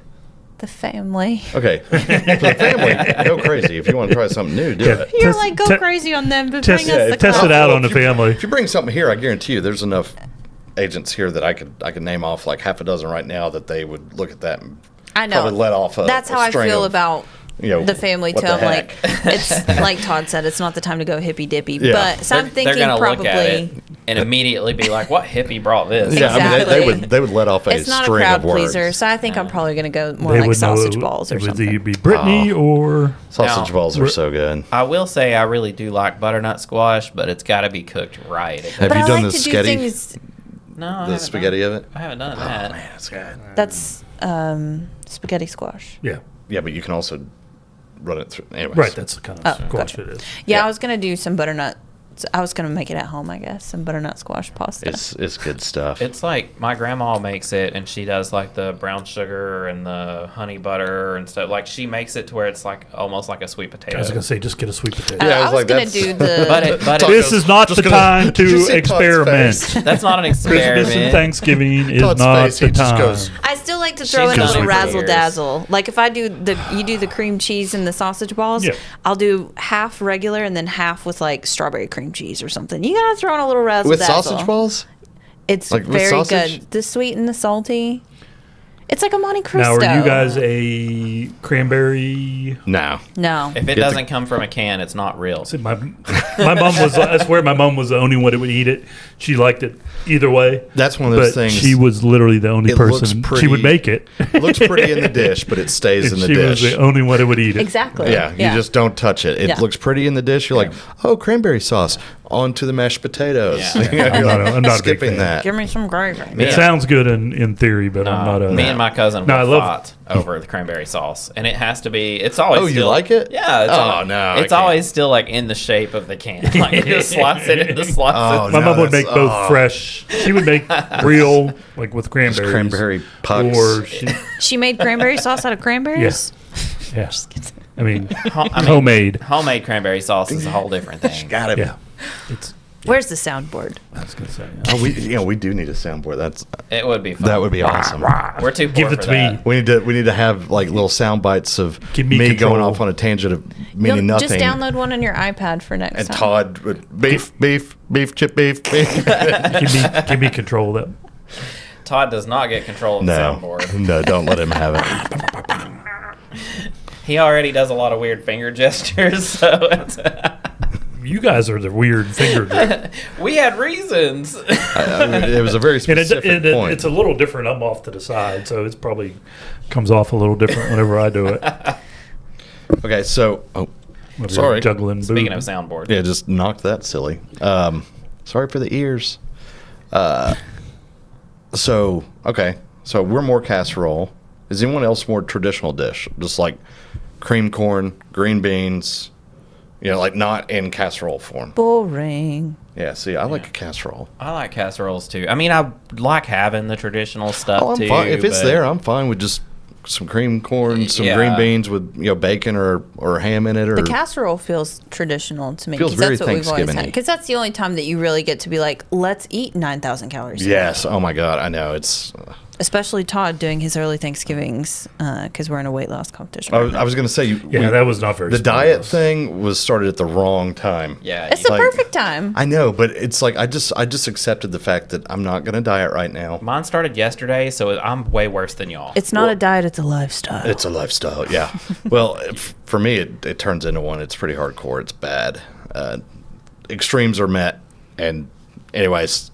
The family. Okay. For the family, go crazy. If you want to try something new, do it. You're Test- like, go te- crazy on them, but test- bring us the test cup. it out Well, on the if you- family. If you bring something here, I guarantee you there's enough agents here that I could name off like half a dozen right now that they would look at that and I know. probably let off a That's how a I string feel of, about you know, the family what too. the I'm like, heck. it's like Todd said, it's not the time to go hippy dippy. Yeah. But so I'm They're thinking gonna probably look at it and immediately be like, "What hippie brought this?" Yeah, I mean, Exactly. they would let off a it's not a string crowd of words. pleaser. So I think I'm probably going to go more They like would know sausage balls or it would something. either be Brittany or Sausage Now, balls are so good. I will say I really do like butternut squash, but it's got to be cooked right. Have but you I done like the to do spaghetti? things. No, I The haven't spaghetti done, of it? I haven't done that. Man, that's good. That's spaghetti squash. yeah. Yeah, but you can also run it through. Anyways. Right, that's the kind of Oh, squash gotcha. it is. Yeah, Yeah. I was going to do some butternut. I was going to make it at home, I guess. Some butternut squash pasta. It's good stuff. It's like my grandma makes it, and she does like the brown sugar and the honey butter and stuff. Like she makes it to where it's like almost like a sweet potato. I was gonna say just get a sweet potato. Yeah, I I was was like, going to that's- do the. But This is not Just the gonna- time Did you to see Todd's experiment. face? that's not an Christmas and experiment. Thanksgiving is Todd's not face, the he just time. goes, I still like to throw in a She's little gone for razzle years. dazzle. Like if I do you do the cream cheese and the sausage balls, Yeah. I'll do half regular and then half with like strawberry cream cheese or something. You gotta throw in a little razzle with dazzle. sausage balls? It's Like with very sausage? good. The sweet and the salty. It's like a Monte Cristo. Now, are you guys a cranberry? No. No. If it the- doesn't come from a can, it's not real. See, my mom was. I swear, my mom was the only one that would eat it. She liked it either way. That's one of those But things. she was literally the only It looks person. pretty- She would make it. It looks pretty in the dish, but it stays in the she was dish. the only one that would eat it. Exactly. Yeah, you just don't touch it. It Yeah. looks pretty in the dish. You're like, oh, cranberry sauce. On to the mashed potatoes. Yeah. You're I'm not a big skipping fan. that. Give me some gravy. It Yeah. sounds good in theory, but I'm not a. Me and my cousin No, I would love- fought over the cranberry sauce, and it has to be. It's always. Oh, you still, like it? Yeah. It's Oh, al- no, I It's can't. always still like in the shape of the can. Like you just slice it into slices. Oh, My no, mom would make that's- both oh. fresh. She would make real, like with cranberries. Cranberry pucks. Or she, She made cranberry sauce out of cranberries? yeah. I mean, I mean, homemade. Homemade cranberry sauce is a whole different thing. Got it. Yeah. It's. Where's the soundboard? I was gonna say. Oh, we do need a soundboard. It would be fun. That would be awesome. We're too poor Give it for to me. that. We need to have like little sound bites of Give me me going control. off on a tangent of meaning You'll nothing. just download one on your iPad for next and time. Todd would beef, chip beef. Give me control of that. Todd does not get control of the No, soundboard. no, don't let him have it. He already does a lot of weird finger gestures, so it's, You guys are the weird finger drip. we had reasons. I mean, it was a very And specific point. it's a little different. I'm off to the side, so it's probably comes off a little different whenever I do it. Okay, so Whenever you're Sorry. juggling. Speaking boob. of soundboard, yeah, just knocked that silly. Sorry for the ears. So we're more casserole. Is anyone else more traditional dish? Just like cream corn, green beans, like not in casserole form. Boring. Yeah, see, I like a casserole. I like casseroles too. I mean, I like having the traditional stuff Oh, I'm too. fine. If it's but there, I'm fine with just some cream corn, some Yeah. green beans with bacon or ham in it. Or The casserole feels traditional to me Feels because that's very what we've always had. Thanksgiving-y. Because that's the only time that you really get to be like, let's eat 9,000 calories. a yes. day. Oh my God, I know it's. Especially Todd doing his early Thanksgivings because we're in a weight loss competition. I was going to say Yeah, that was not very. the smart of diet us. thing was started at the wrong time. yeah, It's you- the like- perfect time. I know, but it's like I just accepted the fact that I'm not going to diet right now. mine started yesterday, so I'm way worse than y'all. It's not a diet, it's a lifestyle. It's a lifestyle, yeah. Well, for me, it turns into one. It's pretty hardcore. It's bad. Extremes are met, and anyways.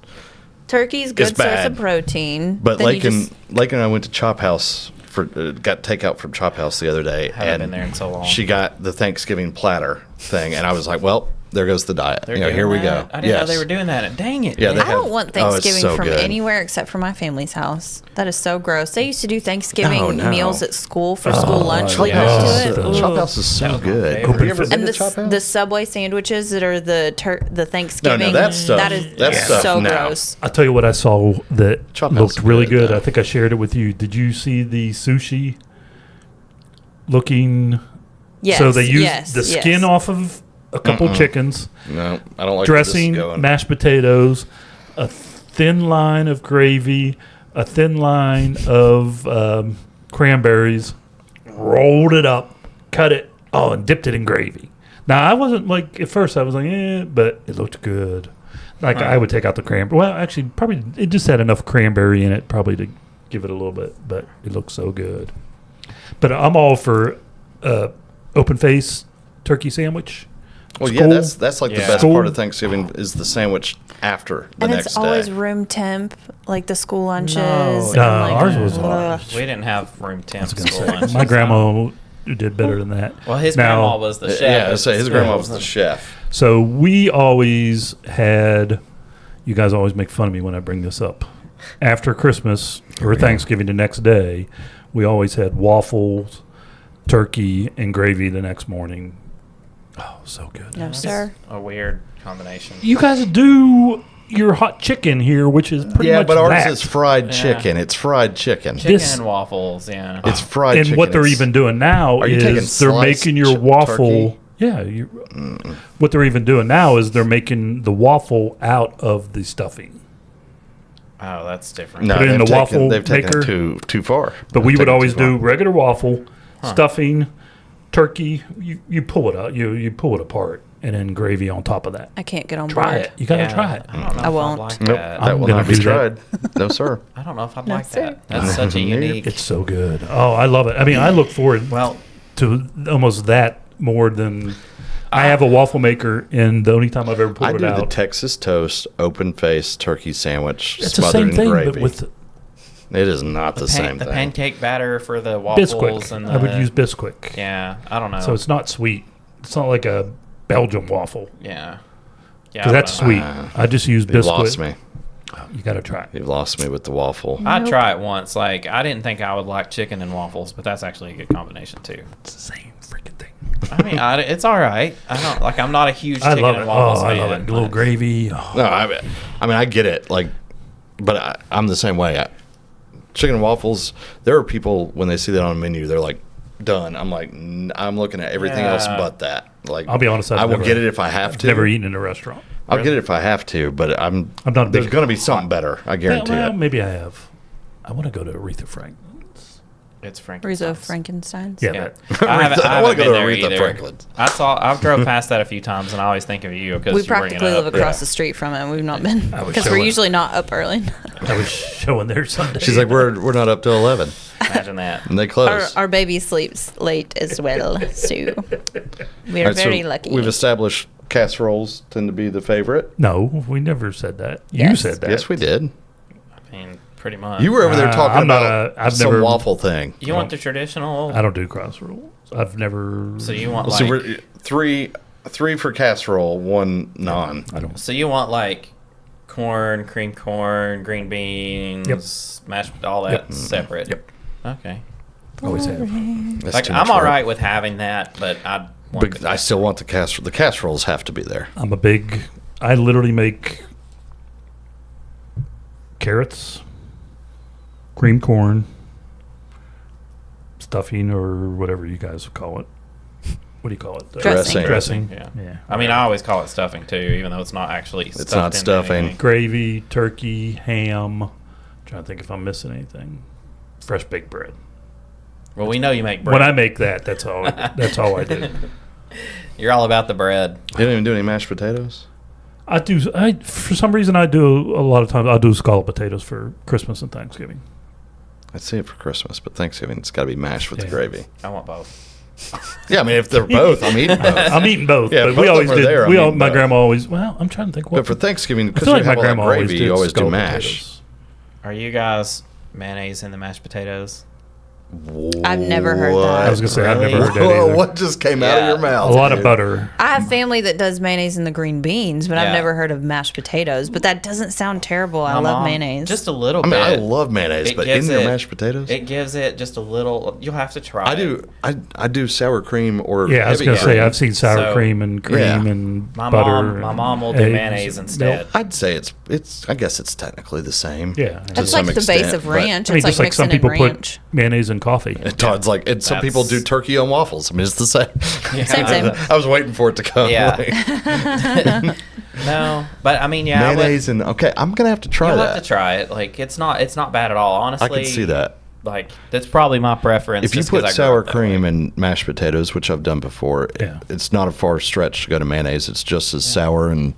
Turkey's good source bad. of protein. But Then you Lake and I went to Chop House got takeout from Chop House the other day. I haven't been there in so long. She got the Thanksgiving platter thing, and I was like, well, there goes the diet. They're You know, doing here we that? go. I didn't know they were doing that. Dang it. Yeah, man. they I don't want Oh, it's Thanksgiving so from good. anywhere except for my family's house. That is so gross. They used to do Thanksgiving Oh, no. meals at school for school lunch. Chop We House used is to do the- it. Chop Ugh. House is so That was my good. favorite. Have you ever been And to Chop House? the Subway sandwiches that are the Thanksgiving. that stuff- that is stuff so now. gross. I'll tell you what I saw that Chop House looked is really good, good. though. I think I shared it with you. Did you see the sushi looking? Yes. So they used yes, the yes. skin off of a couple chickens, No, I don't like where this is dressing, going. mashed potatoes, a thin line of gravy, a thin line of cranberries, rolled it up, cut it, and dipped it in gravy. Now, I wasn't like, at first I was like, but it looked good. Like, I would take out the cranberry. Well, actually, probably, it just had enough cranberry in it probably to give it a little bit, but it looked so good. But I'm all for open face turkey sandwich. Well, School. yeah, that's like the Yeah. best School. part of Thanksgiving is the sandwich after the And next it's always day. room temp, like the school lunches. No. and No, like, ours was ugh. ours. We didn't have room temp I was school gonna lunch. say, my grandma did better than that. Well, his Now- grandma was the chef. Yeah, at so his the grandma school. was the chef. So we always had, you guys always make fun of me when I bring this up. After Christmas or Thanksgiving the next day, we always had waffles, turkey, and gravy the next morning. Oh, so good. No, That's sir. a weird combination. You guys do your hot chicken here, which is pretty Yeah, much but ours that. is fried Yeah. chicken. It's fried chicken. Chicken this- and waffles, yeah. It's fried and chicken. what they're It's- even doing now Are you taking is they're sliced making your waffle. turkey? Yeah, what they're even doing now is they're making the waffle out of the stuffing. Oh, that's different. No, Put it in they've the waffle they've taken maker. it too far. But They've we would taken it always too far. do regular waffle, stuffing, turkey. You pull it out. You pull it apart, and then gravy on top of that. I can't get on Try board. it. You gotta Yeah, try it. I don't know I if won't. I'd like Nope, that. that I'm will gonna not be do tried. that. No, sir. I don't know if I'd No, like sir. that. That's such a unique. It's so good. Oh, I love it. I mean, I look forward Well, to almost that more than I have a waffle maker, and the only time I've ever I pulled do it the out. Texas toast open face turkey sandwich It's the smothered same in thing, gravy. but with It is not the same the thing. pancake batter for the waffles Bisquick. and the, I would use Bisquick. Yeah, I don't know. So it's not sweet. It's not like a Belgian waffle. yeah. Yeah, Because I that's don't know. sweet. I just use You've Bisquick. lost me. You got to try it. You've lost me with the waffle. I'd try it once. Like, I didn't think I would like chicken and waffles, but that's actually a good combination too. It's the same freaking thing. I mean, it's all right. I don't like. I'm not a huge I chicken love it. and waffles Oh, I fan. love it. A little but- gravy. Oh. No, I mean I get it. Like, but I'm the same way. Chicken and waffles. There are people when they see that on a menu, they're like, "Done." I'm like, I'm looking at everything else Yeah. but that. Like, I'll be honest, I've I will never- get it if I have to. Never eaten in a restaurant. I'll get it if I have to, but I'm not a there's big going to be something better. I guarantee well, it. maybe I have. I want to go to Aretha Franklin's. It's Aretha Frankenstein's. Frankenstein's. Yeah, Yeah. that. I haven't, I I wanna haven't go been to there Aretha either. Franklin's. I've drove past that a few times, and I always think of you because We practically live across the street from it. We've not been I was because we're showing- usually not up early. I was showing there Sunday. She's like, we're not up till 11, Imagine that. and they our, close. our baby sleeps late as well, so we are All right, so very lucky. We've established casseroles tend to be the favorite. No, we never said that. You Yes. said that. Yes, we did. I mean, pretty much. You were over there talking I'm not about I've some never- waffle thing. You want the traditional? I don't do crossroads. I've never. So you want Well, like? so we're three for casserole, one non. I don't. So you want like corn, cream corn, green beans, mashed, all that Yep. separate. Yep. Okay. Always have. That's Like too much I'm all work. right with having that, but I want But I still want the casserole. The casseroles have to be there. I'm a big. I literally make carrots, cream corn, stuffing, or whatever you guys call it. What do you call it? Dressing. Dressing. Yeah. Yeah. I mean, I always call it stuffing too, even though it's not actually. It's stuffed not into stuffing. anything. Gravy, turkey, ham. Trying to think if I'm missing anything. Fresh baked bread. Well, we know you make bread. When I make that, that's all. That's all I do. You're all about the bread. You didn't even do any mashed potatoes. I do. For some reason, I do a lot of times. I'll do scalloped potatoes for Christmas and Thanksgiving. I'd say it for Christmas, but Thanksgiving it's got to be mashed with the Yeah. gravy. I want both. Yeah, I mean if they're both, I'm eating both. I'm eating both, Yeah, but both we of always them are did. there, I'm We all, eating my both. grandma always. Well, I'm trying to think. What But for Thanksgiving, I because feel you like my have all that grandma gravy, did. you always do scalloped mash. potatoes. Are you guys mayonnaise in the mashed potatoes? I've never heard What? that. I was gonna say I've Really? never heard that Whoa, either. what just came out of your A mouth? lot of dude? butter. I have family that does mayonnaise in the green beans, but I've Yeah. never heard of mashed potatoes. But that doesn't sound terrible. I My love mom- mayonnaise. Just a little I bit. mean, I love mayonnaise, It but in gives your it- mashed potatoes, It gives it just a little. You'll have to try. I do. I do sour cream or Yeah, I was heavy gonna say cream. I've seen sour So- cream and cream Yeah. and My butter. mom will do eggs, mayonnaise instead. milk. I'd say it's. I guess it's technically the same. Yeah, to That's some like the base extent, of but- ranch. I mean, It's just like like some mixing people in put ranch. mayonnaise in coffee. Todd's like, and some people do That's- turkey on waffles. I mean, it's the same. Yeah. Same. I was waiting for it to come. Yeah. Like, No, but I mean, yeah, mayonnaise and okay, I'm gonna have to try you'll that. have to try it. Like it's not bad at all. Honestly, I can see that. Like that's probably my preference. If you just 'cause put I grew sour up that cream way. and mashed potatoes, which I've done before, Yeah. it's not a far stretch to go to mayonnaise. It's just as sour and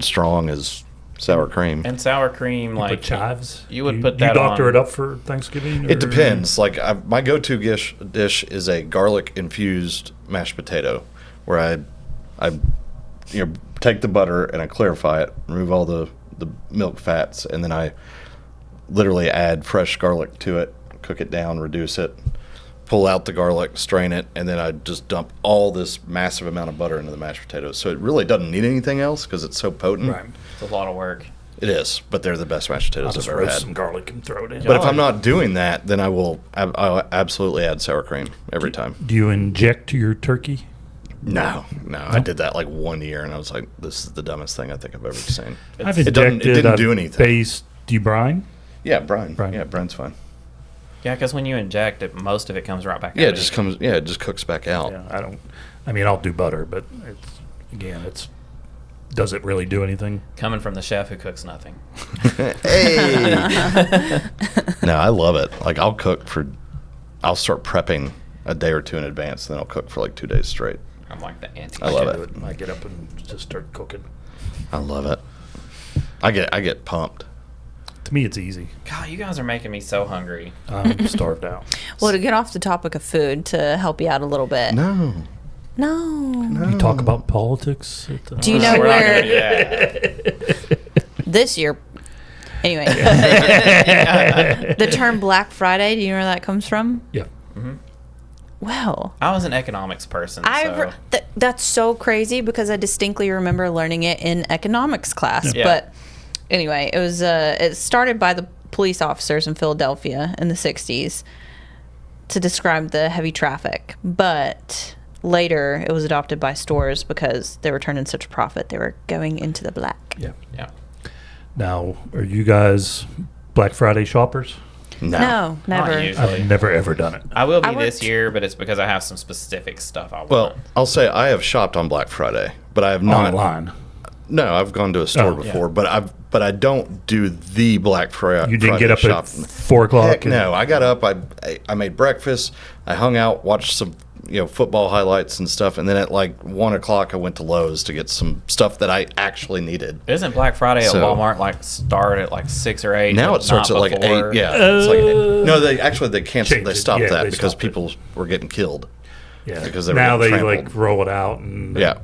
strong as sour cream. and sour cream, You like put chives. you would put that You doctor on- it up for Thanksgiving. It or- depends. Like my go-to dish is a garlic infused mashed potato, where I take the butter and I clarify it, remove all the milk fats, and then I literally add fresh garlic to it, cook it down, reduce it, pull out the garlic, strain it, and then I just dump all this massive amount of butter into the mashed potatoes. So it really doesn't need anything else because it's so potent. Right. It's a lot of work. It is, but they're the best mashed I'll potatoes just I've ever roast had. some garlic and throw it in. But if I'm not doing that, then I'll absolutely add sour cream every time. Do you inject your turkey? No. I did that like 1 year, and I was like, "This is the dumbest thing I think I've ever seen." I've It doesn't- injected. it didn't I've do anything. Based. Do you brine? Yeah, brine. Brine. Yeah, brine's fine. Yeah, because when you inject it, most of it comes right back out. Yeah, it of just you. comes. Yeah, it just cooks back out. Yeah, I don't. I mean, I'll do butter, but it's. Does it really do anything? Coming from the chef who cooks nothing. Hey. No, I love it. Like I'll start prepping a day or two in advance, then I'll cook for like 2 days straight. I'm like the anti. I love I it. do it. I get up and just start cooking. I love it. I get pumped. To me, it's easy. God, you guys are making me so hungry. I'm starved out. Well, to get off the topic of food, to help you out a little bit. No. No. You talk about politics. Do you know We're not where gonna do that. this year? Anyway, the term Black Friday. Do you know where that comes from? Yeah. Well, I was an economics person. So. That's so crazy because I distinctly remember learning it in economics class. Yeah. But anyway, it started by the police officers in Philadelphia in the 60s to describe the heavy traffic. But later it was adopted by stores because they were turning such a profit. They were going into the black. Yeah. Yeah. Now, are you guys Black Friday shoppers? No, never. Not usually. I've never ever done it. I will be I this worked- year, but it's because I have some specific stuff I want. Well, I'll say I have shopped on Black Friday, but I have not. Online. No, I've gone to a store Oh, before, yeah. but I don't do the Black Friday. You didn't get up at shopping. 4 o'clock? Heck no, I got up. I made breakfast. I hung out, watched some football highlights and stuff, and then at like 1 o'clock I went to Lowe's to get some stuff that I actually needed. Isn't Black Friday at So- Walmart like start at like 6 or 8? Now but it starts not at like before? 8. Yeah, it's like no. They canceled. Changed They it. stopped Yeah, that they because stopped it. people were getting killed. Yeah. Because they were now they getting like trampled. roll it out and Yeah.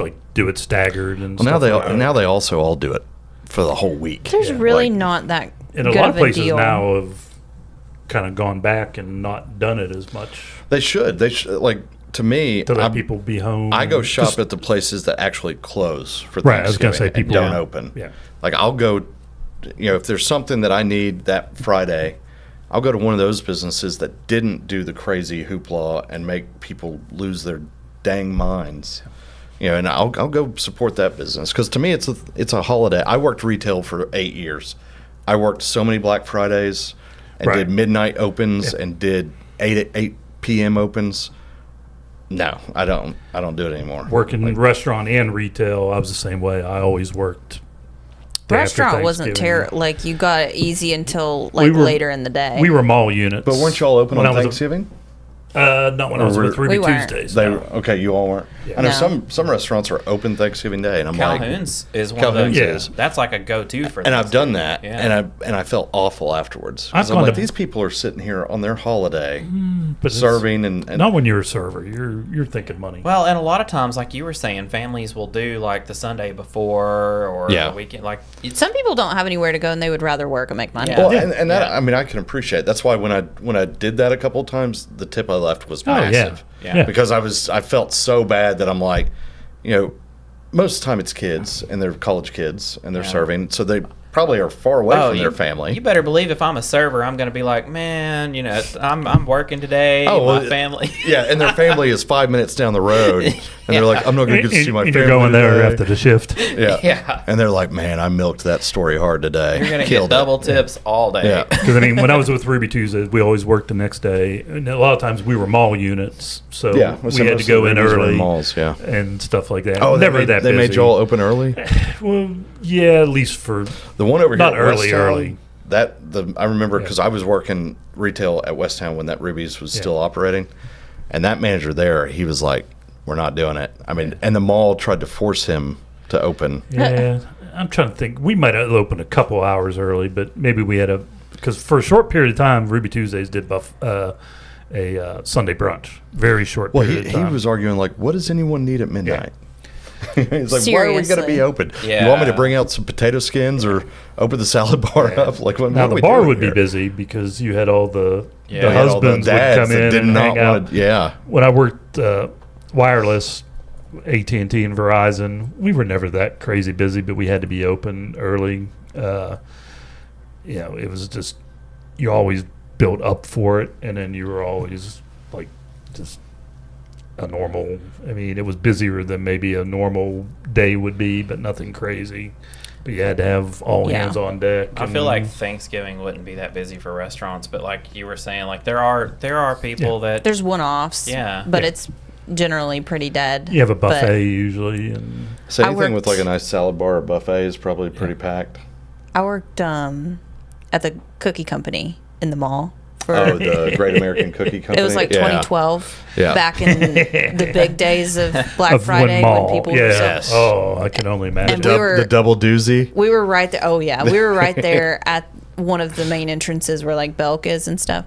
like do it staggered and Well, now stuff like that. they also all do it for the whole week. There's Yeah, really like- not that and a good lot of of places a deal. now have kind of gone back and not done it as much They should. They should. Like to me, to let I'm- people be home. I go and shop just- at the places that actually close for Right, I was Thanksgiving gonna say and people- don't Yeah. open. Yeah. Like I'll go, if there's something that I need that Friday, I'll go to one of those businesses that didn't do the crazy hoopla and make people lose their dang minds. And I'll go support that business because to me it's a holiday. I worked retail for 8 years. I worked so many Black Fridays and Right. did midnight opens Yeah. and did 8 p.m. opens. No, I don't do it anymore. working in restaurant and retail. I was the same way. I always worked. day after Restaurant wasn't Thanksgiving. terrible. Like you got it easy until like We were- later in the day. We were mall units. But weren't y'all open when on I was a- Thanksgiving? Not when I was Or with Ruby we weren't. Tuesdays. They no. okay, you all weren't. I know No. some restaurants are open Thanksgiving Day, and I'm Calhoun's is one Calhoun's of Yeah. those. That's like a go-to for. and I've done Thanksgiving. that, Yeah. and I felt awful afterwards. 'Cause I've I'm gone like, to- these people are sitting here on their holiday, But it's serving, and not when you're a server. You're thinking money. Well, and a lot of times, like you were saying, families will do like the Sunday before or Yeah. the weekend. Like it's, Some people don't have anywhere to go and they would rather work and make money. Yeah. well, Yeah. and that Yeah. I mean, I can appreciate. That's why when I did that a couple of times, the tip I left was Oh, yeah. massive. Yeah. Because I felt so bad that I'm like, most of the time it's kids and they're college kids and they're Yeah. serving, so they probably are far away from their family. You better believe if I'm a server, I'm going to be like, man, I'm working today. Oh, well, my family. Yeah, and their family is 5 minutes down the road, and they're like, I'm not going to get to see my And family. you're going there today. after the shift. Yeah. Yeah. And they're like, man, I milked that story hard today. You're going to get Killed it." double tips all day. Yeah. Because I mean, when I was with Ruby Tuesdays, we always worked the next day, and a lot of times we were mall units, so Yeah, we so had most to go of in the Rubies were in early malls, yeah. and stuff like that. Oh, never that they busy. made y'all open early. Well, yeah, at least for The one over here, Not at early, Westtown, early. I remember Yeah. because I was working retail at Westtown when that Ruby's was Yeah. still operating, and that manager there, he was like, "We're not doing it." I mean, and the mall tried to force him to open. yeah. I'm trying to think. We might have opened a couple hours early, but maybe we had because for a short period of time, Ruby Tuesdays did a Sunday brunch. Very short Well, period he of time. was arguing like, "What does anyone need at midnight?" He's like, "Why are we going to Seriously. be open? Yeah. You want me to bring out some potato skins or open the salad bar up? Like, what Now are the we bar doing would here?" be busy because you had all the Yeah. the You had all the husbands would dads come that in did and not hang out. want. Yeah, When I worked wireless, AT&T and Verizon, we were never that crazy busy, but we had to be open early. It was just you always built up for it, and then you were always like just a normal. I mean, it was busier than maybe a normal day would be, but nothing crazy. But you had to have all Yeah. hands on deck. I feel and- like Thanksgiving wouldn't be that busy for restaurants, but like you were saying, like there are people that There's one-offs. Yeah. But Yeah. it's generally pretty dead. you have a But buffet usually, and so I anything with worked- like a nice salad bar or buffet is probably pretty packed. I worked at the cookie company in the mall. Oh, the Great American Cookie Company. It was like Yeah. 2012, Yeah. back in the big days of Black of Friday mall. when people yeah. were so. Yes. Oh, I can only imagine. And we were- The double doozy. We were right there. Oh yeah, we were right there at one of the main entrances where like Belk is and stuff.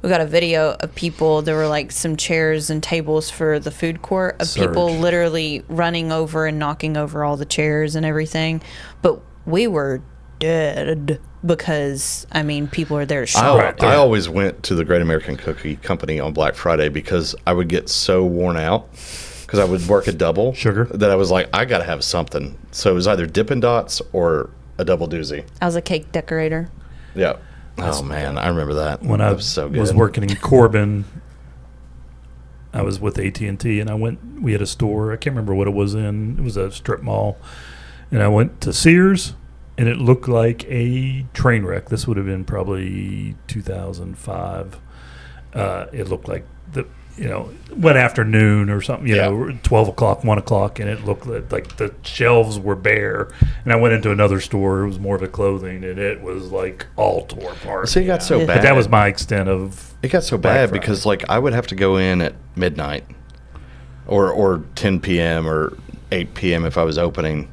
We got a video of people. There were like some chairs and tables for the food court of people Surge. literally running over and knocking over all the chairs and everything. But we were dead because I mean people are there to shop. Right. I always went to the Great American Cookie Company on Black Friday because I would get so worn out because I would work a double Sugar. that I was like, I got to have something. So it was either Dippin' Dots or a double doozy. I was a cake decorator. Yeah. Oh man, I remember that. When that I was so good. was working in Corbin, I was with AT&T, and I went. We had a store. I can't remember what it was in. It was a strip mall, and I went to Sears, and it looked like a train wreck. This would have been probably 2005. It looked like one afternoon or something. You know, 12 o'clock, 1 o'clock, and it looked like the shelves were bare. And I went into another store. It was more of a clothing, and it was like all tore apart. See, it got so Yeah. bad. But that was my extent of. It got so Black bad Friday. because like I would have to go in at midnight or 10 p.m. or 8 p.m. if I was opening.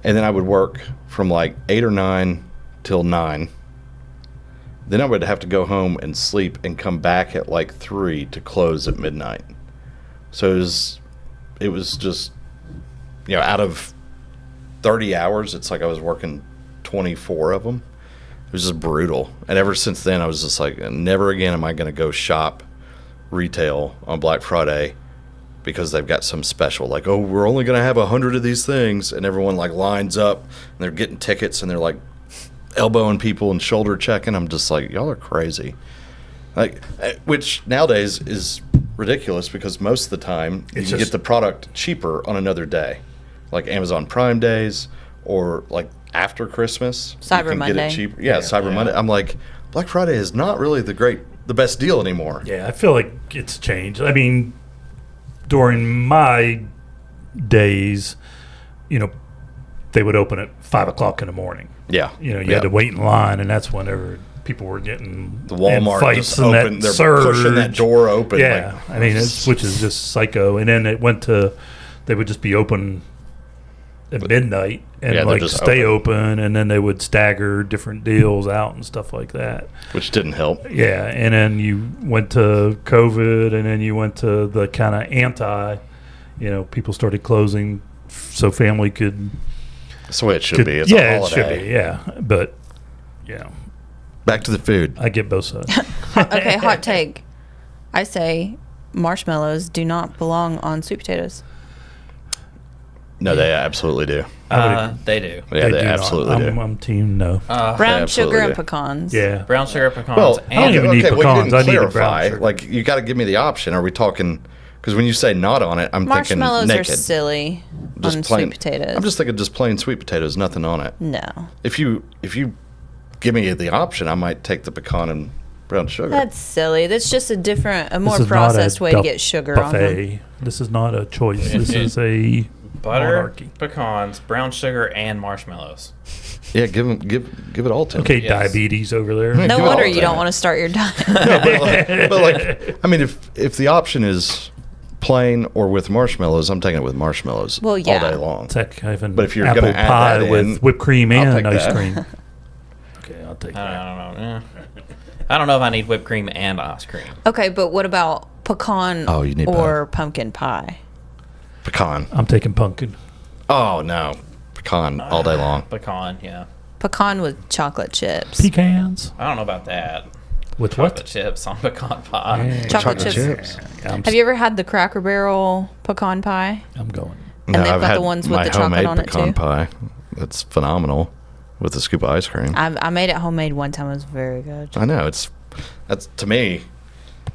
And then I would work from like 8 or 9 till 9. Then I would have to go home and sleep and come back at like 3 to close at midnight. So it was just, out of 30 hours, it's like I was working 24 of them. It was just brutal. And ever since then, I was just like, never again am I going to go shop retail on Black Friday because they've got some special. Like, oh, we're only going to have 100 of these things. And everyone like lines up and they're getting tickets and they're like elbowing people and shoulder checking. I'm just like, y'all are crazy. Like, which nowadays is ridiculous because most of the time you It's can just- get the product cheaper on another day. Like Amazon Prime days or like after Christmas. Cyber you can Monday. Get it cheaper. Yeah, Cyber Monday. I'm like, Black Friday is not really the best deal anymore. Yeah, I feel like it's changed. I mean, during my days, they would open at 5 o'clock in the morning. Yeah. You had to wait in line, and that's whenever people were getting The in Walmart fights just and open. that They're surge. pushing that door open. Yeah, I mean, which is just psycho. And then it went to, they would just be open at midnight and Yeah, they're like just stay open, and then they would stagger different deals out and stuff like that. which didn't help. Yeah, and then you went to COVID, and then you went to the kind of anti, people started closing so family could. That's the way it should be. It's a yeah, it holiday. should be. Yeah, but Back to the food. I get both sides. Okay, hot take. I say marshmallows do not belong on sweet potatoes. No, they absolutely do. They do. Yeah, they do not. absolutely do. I'm team no. Brown sugar and absolutely do. pecans. Yeah. Brown sugar pecans. Well, I don't even need well, you pecans. didn't I need a brown clarify. sugar. Like, you got to give me the option. Are we talking? Because when you say not on it, I'm thinking Marshmallows naked. are silly Just on plain, sweet potatoes. I'm just thinking just plain sweet potatoes, nothing on it. No. If you give me the option, I might take the pecan and brown sugar. That's silly. That's just a This more is not a processed way to duck get sugar on them. buffet. This is not a choice. This is a Butter, monarchy. pecans, brown sugar, and marshmallows. Yeah, give it all to 'em. Okay, Yes. diabetes over there. No Give it wonder all you to don't me. want to start your diet. but like, I mean, if the option is plain or with marshmallows, I'm taking it with marshmallows Well, yeah. all day long. It's like having But if you're apple gonna add pie that with in, whipped cream I'll and take ice that. cream. Okay, I'll take that. I don't know. I don't know if I need whipped cream and ice cream. Okay, but what about pecan Oh, you need or pumpkin pie? Pecan. I'm taking pumpkin. Oh no, pecan all day long. Pecan, yeah. Pecan with chocolate chips. Pecans. I don't know about that. With Chocolate what? chips on pecan pie. Yeah. Chocolate Chocolate chips. chips. Yeah, Have you ever had the Cracker Barrel pecan pie? I'm going. And they've got the ones with my the chocolate homemade on it, pecan too? pie. That's phenomenal with a scoop of ice cream. I made it homemade one time. It was very good. I know that's to me.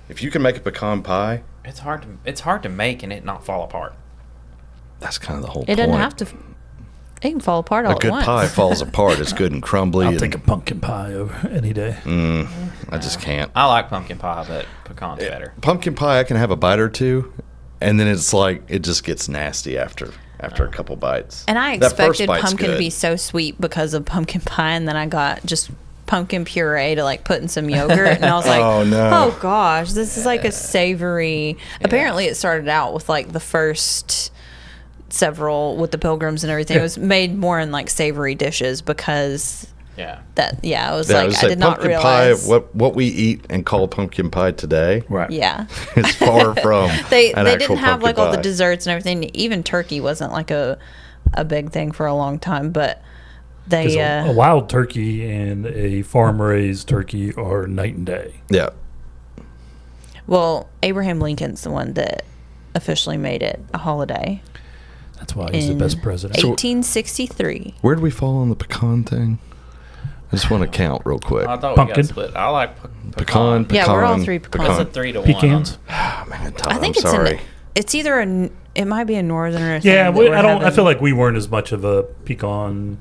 If you can make a pecan pie, It's hard to make and it not fall apart. that's kind of the whole It point. doesn't have to. It can fall apart all A at good once. pie falls apart. It's good and crumbly. I'll and, take a pumpkin pie over any day. I just can't. I like pumpkin pie, but pecan's better. Pumpkin pie, I can have a bite or two, and then it's like it just gets nasty after a couple bites. And I That first expected bite's pumpkin to good. be so sweet because of pumpkin pie, and then I got just pumpkin puree to like put in some yogurt, and I was like, Oh, no. oh gosh, this is like a savory. Apparently, it started out with like the first several with the pilgrims and everything. It was made more in like savory dishes because Yeah. I was Yeah, like, was I did not pumpkin realize. pie. What we eat and call pumpkin pie today Right. Yeah, is far from they an they actual didn't have pumpkin like all the pie. desserts and everything. Even turkey wasn't like a big thing for a long time, but 'Cause they a wild turkey and a farm-raised turkey are night and day. Yeah, well, Abraham Lincoln's the one that officially made it a holiday. That's why he's the in best president. 1863. where do we fall on the pecan thing? I just want to count real quick. I thought Pumpkin. we got split. I like Pecan, pecan. Yeah, we're all three pecans. It's a Pecan. 3-1. Pecans. Oh, man, Todd, I think I'm sorry. it's either it might be a northerner. Yeah, thing that I we're I feel having. like we weren't as much of a pecan.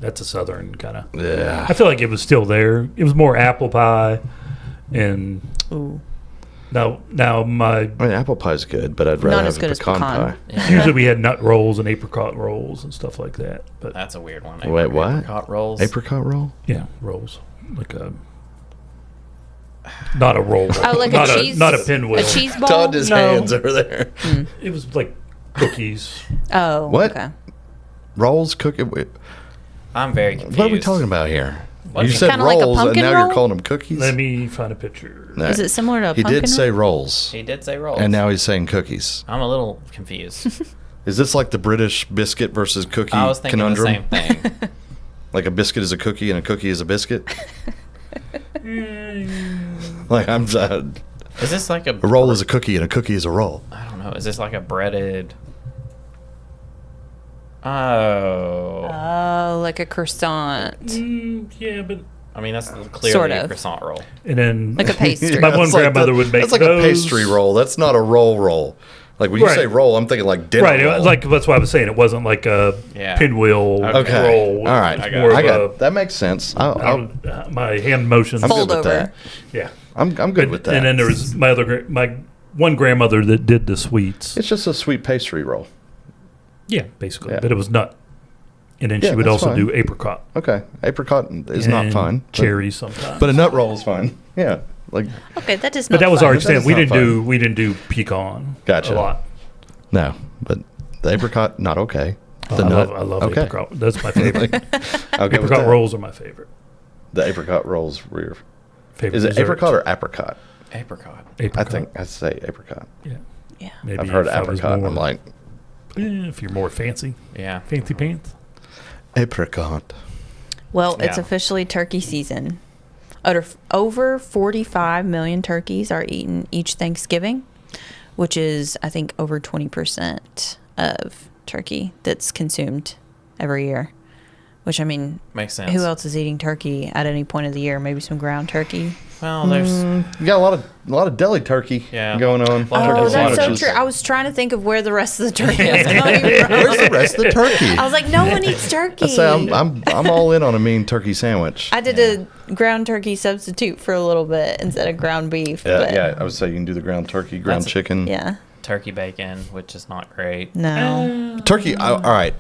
That's a southern kind of. Yeah. I feel like it was still there. It was more apple pie, and Ooh. now my I mean, apple pie's good, but I'd rather Not have as a good as pecan pecan. pie. usually we had nut rolls and apricot rolls and stuff like that. But That's a weird one. Wait, what? Apricot rolls. Apricot roll? yeah, rolls like a not a roll. Oh, like not a cheese, not a pinwheel. a cheese ball. Todd his No. hands over there. It was like cookies. Oh, What? Okay. Rolls, cookie. I'm very confused. What are we talking about here? What? You said Kinda like a rolls, and pumpkin now roll? you're calling them cookies. Let me find a picture. No. Is it similar to a He pumpkin did roll? say rolls, He did say rolls. and now he's saying cookies. I'm a little confused. Is this like the British biscuit versus cookie I was thinking conundrum? the same thing. Like a biscuit is a cookie and a cookie is a biscuit? Like I'm. Is this like a A roll is a cookie and a cookie is a roll. I don't know. Is this like a breaded? Oh. Oh, like a croissant. Yeah, but I mean, that's clearly Sort a of. croissant roll. and then Like a pastry. My one That's like grandmother would make That's like those. a pastry roll. That's not a roll. Like when you Right. say roll, I'm thinking like dinner Right, it roll. was like that's why I was saying it wasn't like a Yeah. pinwheel Okay. roll. All right. It was I got more it. of I got a- that makes sense. my hand motions. I'm Fold good with over. that. Yeah, I'm good with that. And then there was my one grandmother that did the sweets. It's just a sweet pastry roll. Yeah, basically, Yeah. but it was nut. And then Yeah, she would that's also fine. do apricot. Okay, apricot is not and fine. Cherries sometimes. but a nut roll is fine. Yeah, like Okay, that is. But not that was fun. our That extent. is We not didn't fun. do pecan. Gotcha. A lot. no, but the apricot not okay. Oh, The nut, I love okay. apricot. That's my favorite. I'll go with Apricot that. rolls are my favorite. The apricot rolls were your Favorite Is it dessert. apricot or apricot? Apricot. Apricot. I think I'd say apricot. Yeah. Yeah. Maybe I've heard if I was apricot. more- I'm like if you're more fancy, Yeah. fancy pants. apricot. Well, it's Yeah. officially turkey season. Over 45 million turkeys are eaten each Thanksgiving, which is, I think, over 20% of turkey that's consumed every year. Which, I mean, Makes sense. who else is eating turkey at any point of the year? Maybe some ground turkey. Well, there's You got a lot of deli turkey Yeah. going on. Lot of Oh, turkey that's so sandwiches. true. I was trying to think of where the rest of the turkey was coming from. Where's the rest of the turkey? I was like, no one eats turkey. I say I'm all in on a mean turkey sandwich. I did a ground turkey substitute for a little bit instead of ground beef. Yeah, but yeah. I would say you can do the ground turkey, ground That's- chicken. Yeah. turkey bacon, which is not great. No. Turkey. All right.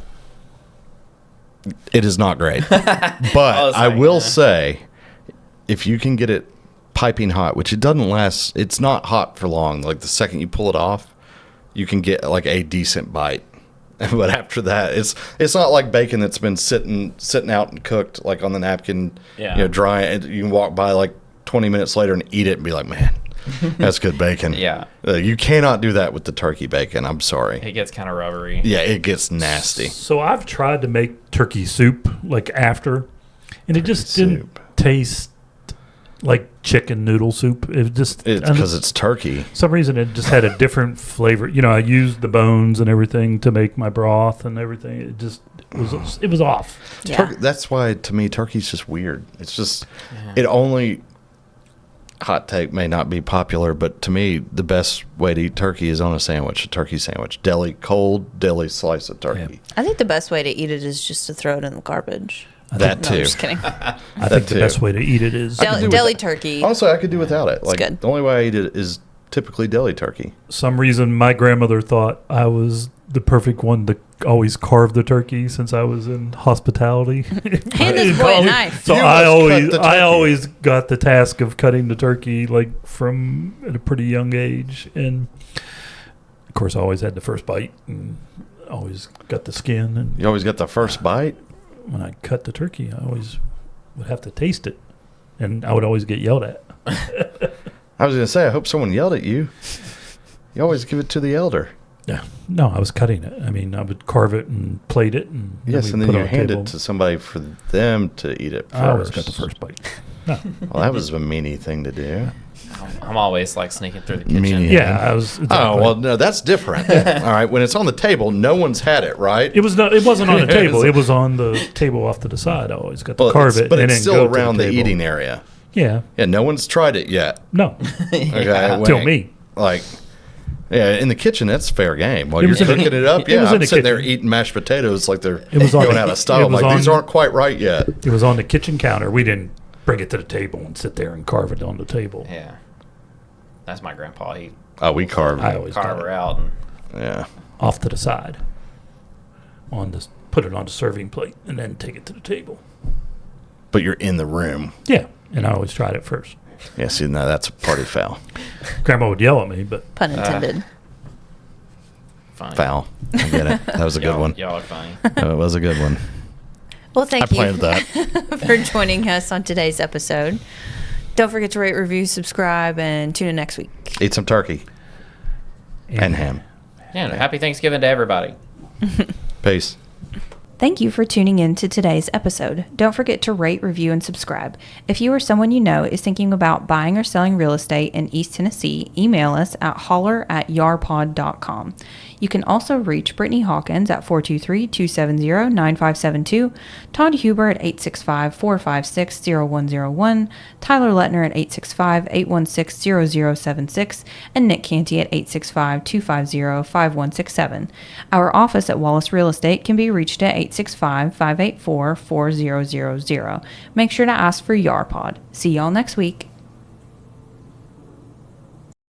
It is not great, but was I like, will say, if you can get it piping hot, which it doesn't last, it's not hot for long. Like the second you pull it off, you can get like a decent bite. But after that, it's not like bacon that's been sitting out and cooked like on the napkin, Yeah. dry. And you can walk by like 20 minutes later and eat it and be like, man, that's good bacon. Yeah. You cannot do that with the turkey bacon. I'm sorry. It gets kind of rubbery. Yeah, it gets nasty. So I've tried to make turkey soup like after, and it just didn't soup. taste like chicken noodle soup. It just It's because it's turkey. some reason it just had a different flavor. I used the bones and everything to make my broth and everything. It was off. Yeah. That's why, to me, turkey's just weird. It's just, Yeah. it only, hot take may not be popular, but to me, the best way to eat turkey is on a sandwich, a turkey sandwich. Cold deli slice of turkey. I think the best way to eat it is just to throw it in the garbage. That No, too. I'm just kidding. I think the too. best way to eat it is Deli turkey. Honestly, I could do without it. Like, good. the only way I eat it is typically deli turkey. some reason my grandmother thought I was the perfect one to always carve the turkey since I was in hospitality. Hand this boy a knife. So You I must cut the I turkey. always got the task of cutting the turkey like from at a pretty young age, and of course I always had the first bite and always got the skin. And You always get the first bite. when I cut the turkey, I always would have to taste it, and I would always get yelled at. I was going to say, I hope someone yelled at you. You always give it to the elder. Yeah, no, I was cutting it. I mean, I would carve it and plate it, and Yes, we'd and then put you on a hand table. it to somebody for them to eat it first. I always got the first bite. No. Well, that was a meanie thing to do. I'm always like sneaking through the kitchen. Meanie. Yeah, I was. Exactly. Oh, well, no, that's different. All right, when it's on the table, no one's had it, right? It was not. It wasn't on the table. It was on the table off to the side. I always got to Well, carve it, but and it's then still go to around the table. eating area. Yeah. Yeah, no one's tried it yet. No. Okay, Till me. Like, yeah, in the kitchen, that's fair game. While It you're was in the- cooking it up, it yeah, was in I'm the sitting there kitchen. eating mashed potatoes like they're It was on going the- out of it style. I'm was like, these on- aren't quite right yet. It was on the kitchen counter. We didn't bring it to the table and sit there and carve it on the table. Yeah. That's my grandpa. He Oh, we carved. I always carve done her it out. And Yeah. off to the side. Put it on the serving plate and then take it to the table. But you're in the room. Yeah, and I always tried it first. Yeah, see, now that's a party foul. Grandma would yell at me, but Pun intended. funny. Foul. I get it. That was a good Y'all- one. Y'all are funny. It was a good one. Well, thank I planned you that. for joining us on today's episode. Don't forget to rate, review, subscribe, and tune in next week. Eat some turkey and ham. Yeah. Happy Thanksgiving to everybody. Peace. Thank you for tuning in to today's episode. Don't forget to rate, review, and subscribe. If you or someone you know is thinking about buying or selling real estate in East Tennessee, email us at holler@yarpod.com. You can also reach Brittany Hawkins at 423-270-9572, Todd Huber at 865-456-0101, Tyler Letner at 865-816-0076, and Nick Cantey at 865-250-5167. Our office at Wallace Real Estate can be reached at 865-584-4000. Make sure to ask for YARPod. See y'all next week.